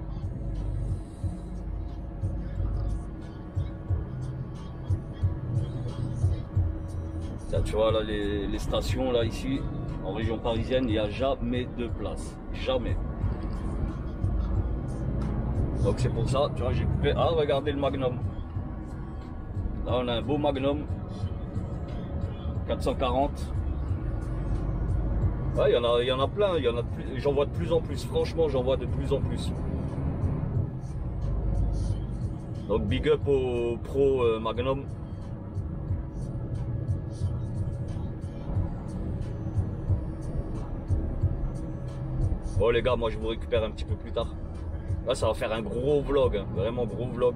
Là, tu vois là les stations là ici en région parisienne, il n'y a jamais de place, jamais. Donc c'est pour ça, tu vois, j'ai coupé. Ah, regardez le Magnum. Là on a un beau Magnum 440. Ouais, il y en a plein, j'en vois de plus en plus, franchement j'en vois de plus en plus. Donc big up au pro Magnum. Bon les gars, moi je vous récupère un petit peu plus tard. Là ça va faire un gros vlog, hein, vraiment gros vlog.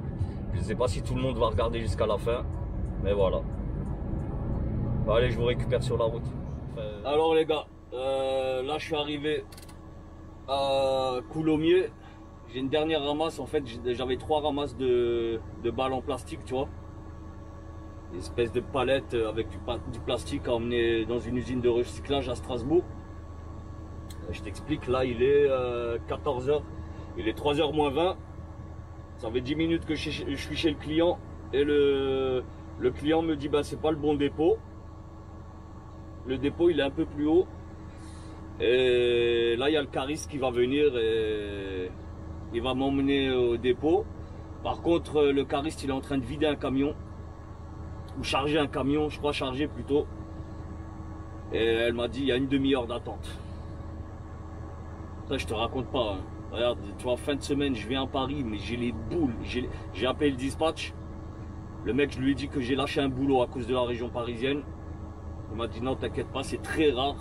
Je ne sais pas si tout le monde va regarder jusqu'à la fin, mais voilà. Bon, allez, je vous récupère sur la route. Alors les gars, là je suis arrivé à Coulommiers. J'ai une dernière ramasse, en fait j'avais 3 ramasses de balles en plastique, tu vois. Une espèce de palette avec du plastique à emmener dans une usine de recyclage à Strasbourg. Je t'explique, là il est 14 h, il est 3 h moins 20. Ça fait 10 minutes que je suis chez le client et le client me dit bah c'est pas le bon dépôt. Le dépôt il est un peu plus haut. Et là il y a le cariste qui va venir et il va m'emmener au dépôt. Par contre le cariste il est en train de vider un camion. Ou charger un camion, je crois charger plutôt. Et elle m'a dit il y a une demi-heure d'attente. Ça je te raconte pas, hein. Regarde, tu vois, fin de semaine je viens à Paris mais j'ai les boules. J'ai appelé le dispatch. Le mec je lui ai dit que j'ai lâché un boulot à cause de la région parisienne. Il m'a dit non t'inquiète pas, c'est très rare.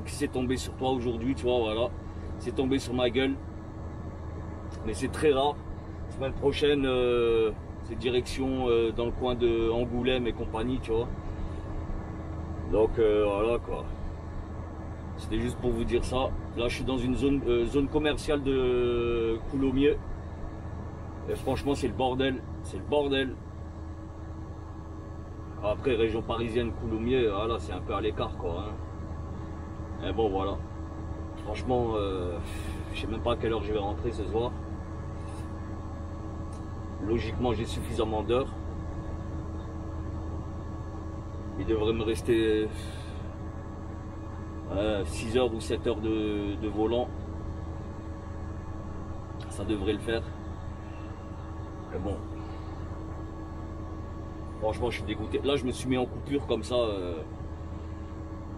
C'est tombé sur toi aujourd'hui, tu vois, voilà. C'est tombé sur ma gueule. Mais c'est très rare. Semaine prochaine, c'est direction dans le coin de Angoulême et compagnie, tu vois. Donc voilà quoi. C'était juste pour vous dire ça. Là je suis dans une zone commerciale de Coulommiers. Et franchement c'est le bordel. C'est le bordel. Après, région parisienne, Coulommiers, voilà, c'est un peu à l'écart, quoi. Hein. Mais bon, voilà. Franchement, je sais même pas à quelle heure je vais rentrer ce soir. Logiquement, j'ai suffisamment d'heures. Il devrait me rester 6 heures ou 7 heures de volant. Ça devrait le faire. Mais bon. Franchement, je suis dégoûté. Là, je me suis mis en coupure comme ça.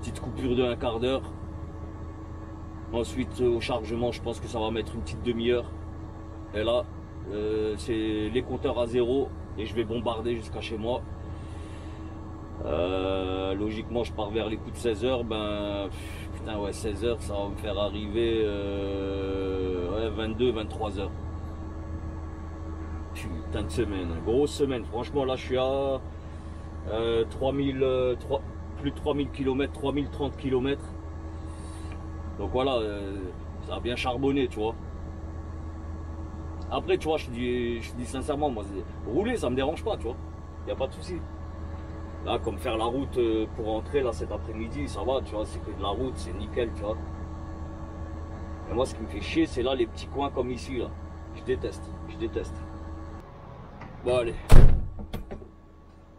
Petite coupure de un quart d'heure. Ensuite, au chargement, je pense que ça va mettre une petite demi-heure. Et là, c'est les compteurs à zéro. Et je vais bombarder jusqu'à chez moi. Logiquement, je pars vers les coups de 16 h. Ben, putain, ouais, 16 h, ça va me faire arriver 22, 23 h. Putain de semaine, grosse semaine. Franchement, là, je suis à plus de 3000 km, 3030 km. Donc voilà, ça a bien charbonné, tu vois. Après, tu vois, je dis sincèrement, moi, rouler, ça me dérange pas, tu vois. Il n'y a pas de souci. Là, comme faire la route pour rentrer là cet après-midi, ça va, tu vois, c'est que de la route, c'est nickel, tu vois. Mais moi, ce qui me fait chier, c'est là les petits coins comme ici, là. Je déteste, je déteste. Bon, allez.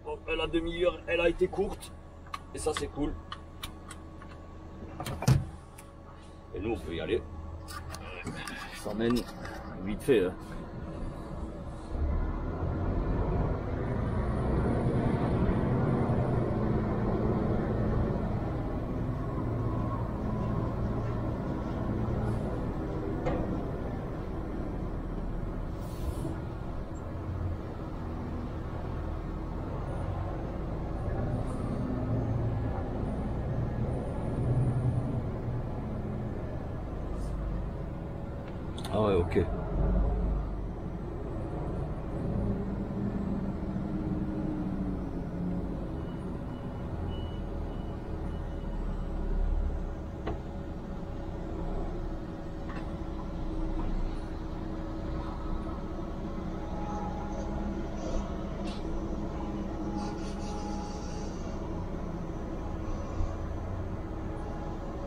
Bon, la demi-heure, elle a été courte. Et ça, c'est cool. Et nous, on peut y aller. Ça mène vite fait, hein. Ah ouais, ok.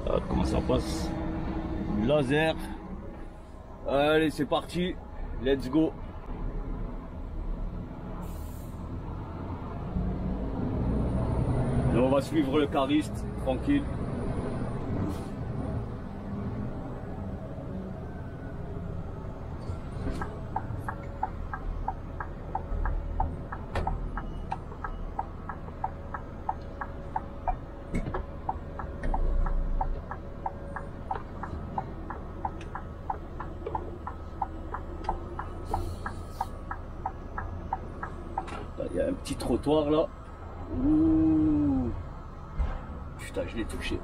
Ah, comment ça passe? Laser. Allez, c'est parti, let's go. Et on va suivre le cariste, tranquille. Il y a un petit trottoir là. Ouh. Putain, je l'ai touché.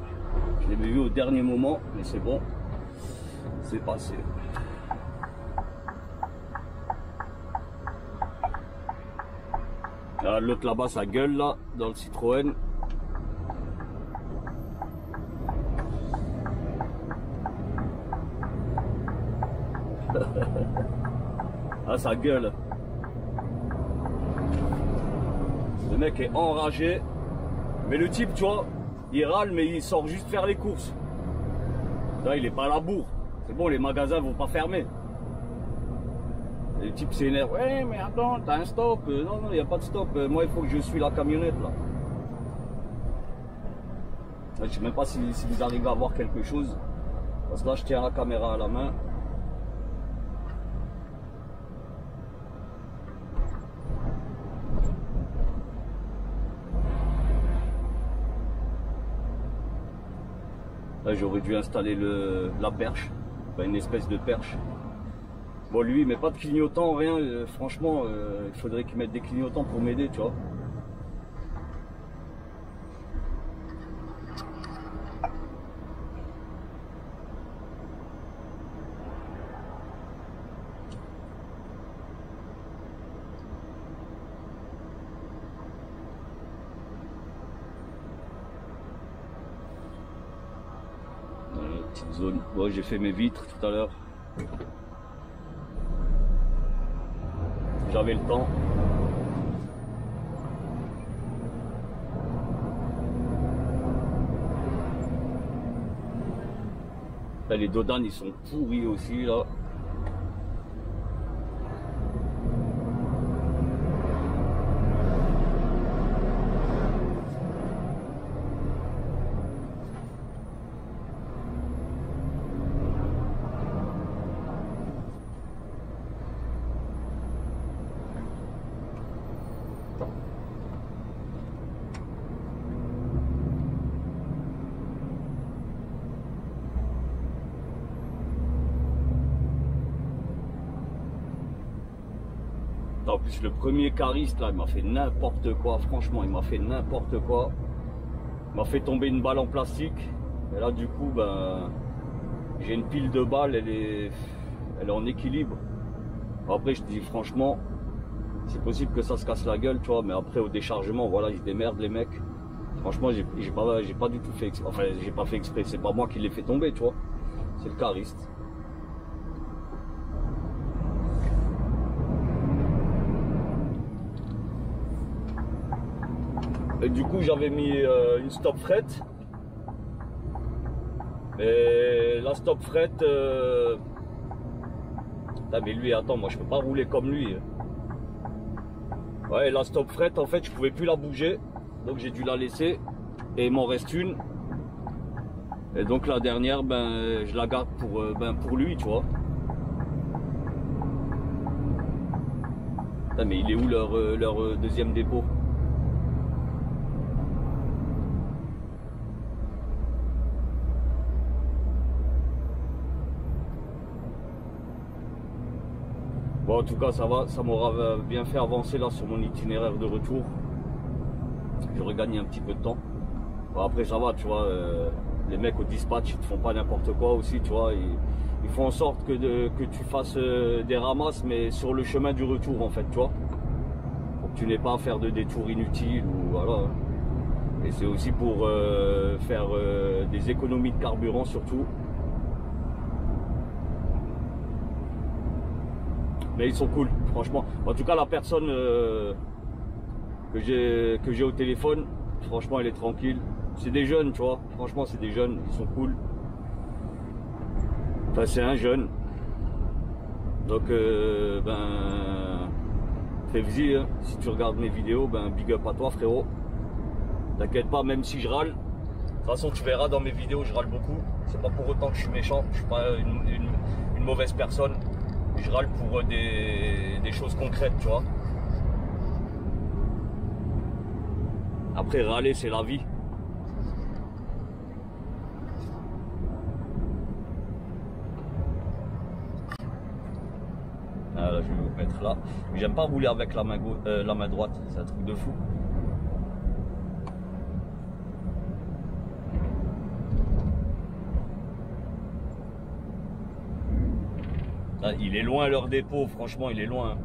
Je l'ai vu au dernier moment, mais c'est bon. C'est passé. L'autre là-bas, ça gueule là, dans le Citroën. Ah, ça gueule. Le mec est enragé. Mais le type, tu vois, il râle, mais il sort juste faire les courses. Là, il est pas à la bourre. C'est bon, les magasins vont pas fermer. Et le type s'énerve. Ouais, mais attends, t'as un stop. Non, non, il n'y a pas de stop. Moi, il faut que je suis la camionnette là. Je sais même pas si vous arrivez à voir quelque chose. Parce que là, je tiens la caméra à la main. Là, j'aurais dû installer la perche, enfin, une espèce de perche. Bon, lui, il met pas de clignotant, rien. Franchement, il faudrait qu'il mette des clignotants pour m'aider, tu vois. Petite zone. Bon, j'ai fait mes vitres tout à l'heure. J'avais le temps. Là, les dodanes, ils sont pourris aussi, là. En plus, le premier cariste, là, il m'a fait n'importe quoi. Franchement, il m'a fait n'importe quoi. Il m'a fait tomber une balle en plastique. Et là, du coup, ben, j'ai une pile de balles, elle est en équilibre. Après, je dis franchement, c'est possible que ça se casse la gueule, tu vois. Mais après, au déchargement, voilà, ils se démerdent, les mecs. Franchement, j'ai pas du tout fait exprès. Enfin, j'ai pas fait exprès. C'est pas moi qui l'ai fait tomber, tu vois. C'est le cariste. Et du coup, j'avais mis une stop fret. Mais la stop fret... Putain, mais lui, attends, moi je peux pas rouler comme lui. Ouais, la stop fret, en fait, je pouvais plus la bouger. Donc j'ai dû la laisser. Et il m'en reste une. Et donc la dernière, ben, je la garde pour lui, tu vois. Putain, mais il est où leur deuxième dépôt? Bon, en tout cas, ça va, ça m'aura bien fait avancer là sur mon itinéraire de retour. J'aurais gagné un petit peu de temps. Bon, après, ça va, tu vois, les mecs au dispatch, ils te font pas n'importe quoi aussi, tu vois. Ils font en sorte que tu fasses des ramasses, mais sur le chemin du retour, en fait, tu vois. Pour que tu n'aies pas à faire de détours inutiles ou voilà. Et c'est aussi pour faire des économies de carburant surtout. Mais ils sont cool, franchement. En tout cas, la personne que j'ai au téléphone, franchement, elle est tranquille. C'est des jeunes, tu vois. Franchement, c'est des jeunes, ils sont cool. Enfin, c'est un jeune. Donc, ben, fais-y, hein. Si tu regardes mes vidéos, ben, big up à toi, frérot. T'inquiète pas, même si je râle. De toute façon, tu verras dans mes vidéos, je râle beaucoup. C'est pas pour autant que je suis méchant. Je suis pas une mauvaise personne. Je râle pour des choses concrètes, tu vois. Après, râler, c'est la vie. Ah, là, je vais vous mettre là. J'aime pas rouler avec la main droite, c'est un truc de fou. Ah, il est loin leur dépôt, franchement, il est loin.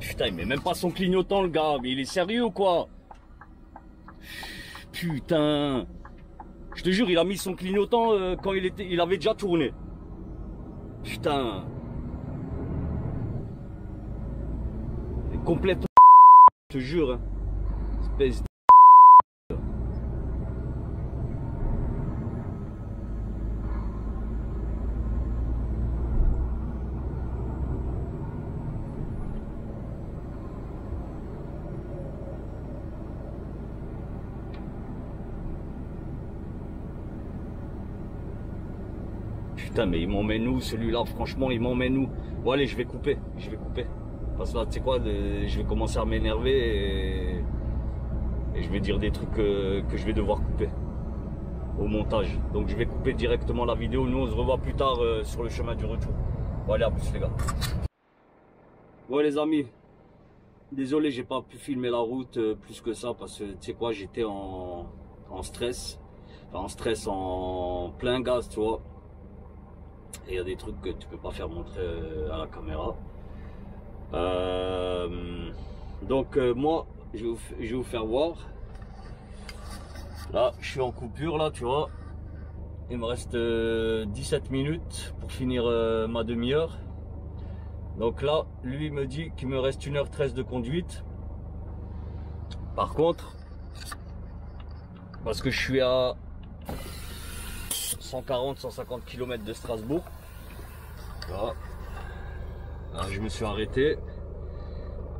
Putain, il met même pas son clignotant, le gars. Mais il est sérieux ou quoi? Putain. Je te jure, il a mis son clignotant quand il avait déjà tourné. Putain. Il est complètement... Je te jure. Hein. Espèce de... Putain, mais il m'emmène où celui-là? Franchement, il m'emmène où? Bon, allez, je vais couper. Parce que là, tu sais quoi, je vais commencer à m'énerver et je vais dire des trucs que je vais devoir couper au montage. Donc, je vais couper directement la vidéo. Nous, on se revoit plus tard sur le chemin du retour. Bon, allez, à plus, les gars. Ouais, les amis. Désolé, j'ai pas pu filmer la route plus que ça parce que, tu sais quoi, j'étais en stress. Enfin, en stress, en plein gaz, tu vois. Et il y a des trucs que tu peux pas faire montrer à la caméra. Donc moi je vais vous faire voir. Là je suis en coupure là, tu vois. Il me reste 17 minutes pour finir ma demi-heure. Donc là lui me dit qu'il me reste 1h13 de conduite. Par contre, parce que je suis à 140-150 km de Strasbourg. Voilà. Là, je me suis arrêté.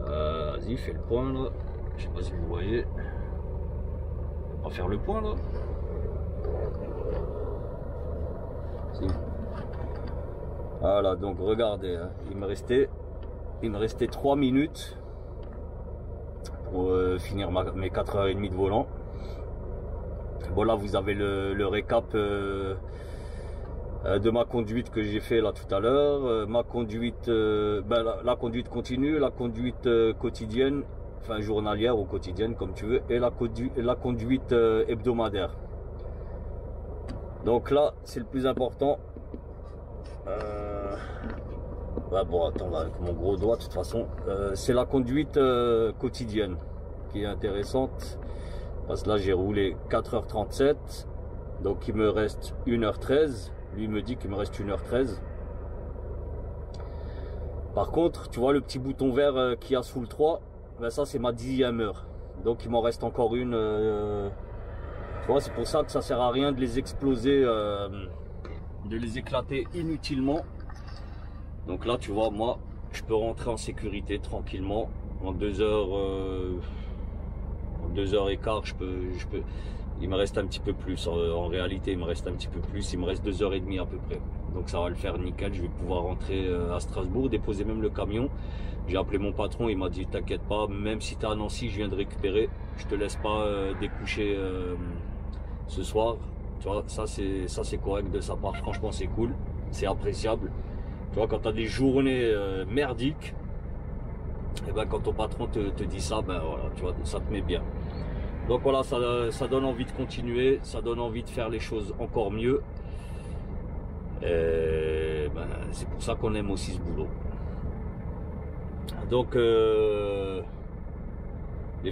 Vas-y, fais le point là. Je sais pas si vous voyez. On va faire le point là. Si. Voilà, donc regardez, hein. Il me restait 3 minutes pour finir mes 4h30 de volant. Bon, là vous avez le récap de ma conduite que j'ai fait là tout à l'heure, ma conduite, la conduite continue, la conduite quotidienne, enfin journalière ou quotidienne comme tu veux, et la conduite hebdomadaire. Donc là c'est le plus important. Bon, attends, là, avec mon gros doigt de toute façon, c'est la conduite quotidienne qui est intéressante. Parce que là j'ai roulé 4h37, donc il me reste 1h13, lui me dit qu'il me reste 1h13. Par contre, tu vois le petit bouton vert qu'il y a sous le 3, ben ça c'est ma 10e heure. Donc il m'en reste encore une. Tu vois, c'est pour ça que ça sert à rien de les exploser, de les éclater inutilement. Donc là tu vois, moi je peux rentrer en sécurité tranquillement en 2 heures. 2h15, je peux. Il me reste un petit peu plus. En réalité, il me reste un petit peu plus. Il me reste 2h30 à peu près. Donc ça va le faire nickel. Je vais pouvoir rentrer à Strasbourg, déposer même le camion. J'ai appelé mon patron. Il m'a dit t'inquiète pas, même si tu es à Nancy, je viens de récupérer. Je te laisse pas découcher ce soir. Tu vois, ça c'est correct de sa part. Franchement, c'est cool, c'est appréciable. Tu vois, quand tu as des journées merdiques. Et ben quand ton patron te dit ça, ben voilà, tu vois, ça te met bien. Donc voilà, ça donne envie de continuer, ça donne envie de faire les choses encore mieux. Et ben, c'est pour ça qu'on aime aussi ce boulot. Donc les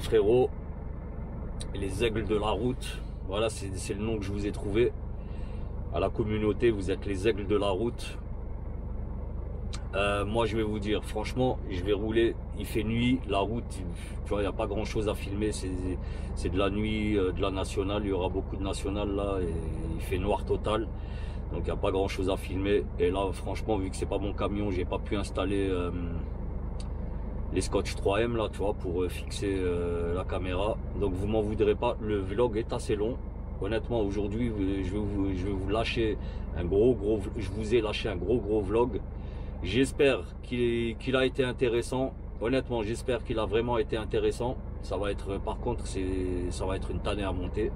frérots, les aigles de la route, voilà, c'est le nom que je vous ai trouvé. À la communauté, vous êtes les aigles de la route. Moi je vais vous dire franchement, je vais rouler, il fait nuit, la route, tu vois, il n'y a pas grand chose à filmer, c'est de la nuit, de la nationale, il y aura beaucoup de nationales là, et il fait noir total, donc il n'y a pas grand chose à filmer. Et là franchement, vu que c'est pas mon camion, j'ai pas pu installer les scotch 3M là, tu vois, pour fixer la caméra, donc vous m'en voudrez pas, le vlog est assez long. Honnêtement, aujourd'hui je vais vous lâcher un je vous ai lâché un gros vlog. J'espère qu'il a été intéressant. Honnêtement, j'espère qu'il a vraiment été intéressant. Ça va être, par contre, ça va être une tannée à monter.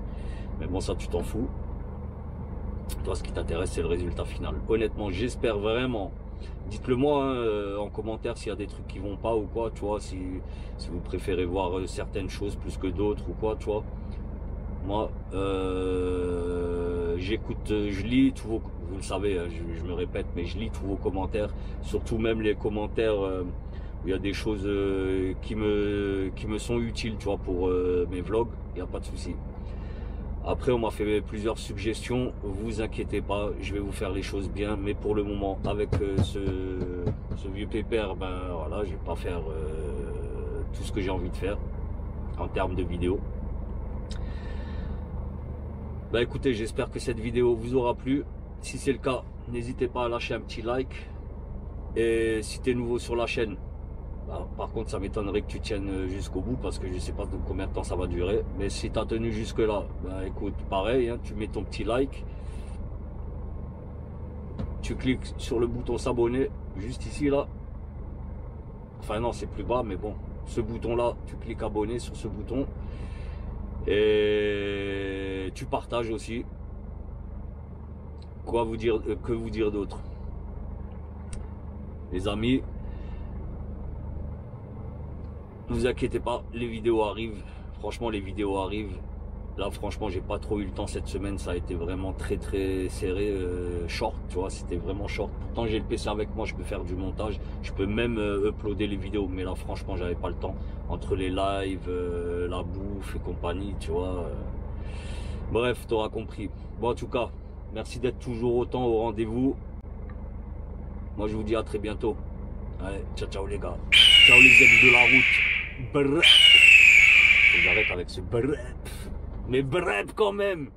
Mais bon, ça, tu t'en fous. Toi, ce qui t'intéresse, c'est le résultat final. Honnêtement, j'espère vraiment. Dites-le moi hein, en commentaire s'il y a des trucs qui vont pas ou quoi, tu vois. Si vous préférez voir certaines choses plus que d'autres ou quoi, tu vois. Moi, j'écoute, je lis tous vos, vous le savez, je me répète, mais je lis tous vos commentaires, surtout même les commentaires où il y a des choses qui me sont utiles, tu vois, pour mes vlogs, il n'y a pas de souci. Après, on m'a fait plusieurs suggestions, vous inquiétez pas, je vais vous faire les choses bien, mais pour le moment, avec ce vieux pépère, ben voilà, je vais pas faire tout ce que j'ai envie de faire en termes de vidéos. Bah écoutez, j'espère que cette vidéo vous aura plu. Si c'est le cas, n'hésitez pas à lâcher un petit like. Et si tu es nouveau sur la chaîne, bah, par contre ça m'étonnerait que tu tiennes jusqu'au bout parce que je ne sais pas combien de temps ça va durer. Mais si tu as tenu jusque là, bah écoute, pareil, hein, tu mets ton petit like. tu cliques sur le bouton s'abonner, juste ici là. Enfin non, c'est plus bas, mais bon, ce bouton là, tu cliques abonner sur ce bouton. Et tu partages aussi. Quoi vous dire, que vous dire d'autre? Les amis, ne vous inquiétez pas, les vidéos arrivent. Franchement, les vidéos arrivent. Là, franchement, j'ai pas trop eu le temps cette semaine. Ça a été vraiment très serré, short, tu vois. C'était vraiment short. Pourtant, j'ai le PC avec moi, je peux faire du montage. Je peux même uploader les vidéos. Mais là, franchement, j'avais pas le temps. Entre les lives, la bouffe et compagnie, tu vois. Bref, tu auras compris. Bon, en tout cas, merci d'être toujours autant au rendez-vous. Moi, je vous dis à très bientôt. Allez, ciao, ciao les gars. Ciao les amis de la route. Bref. J'arrête avec ce bref. Mais bref quand même.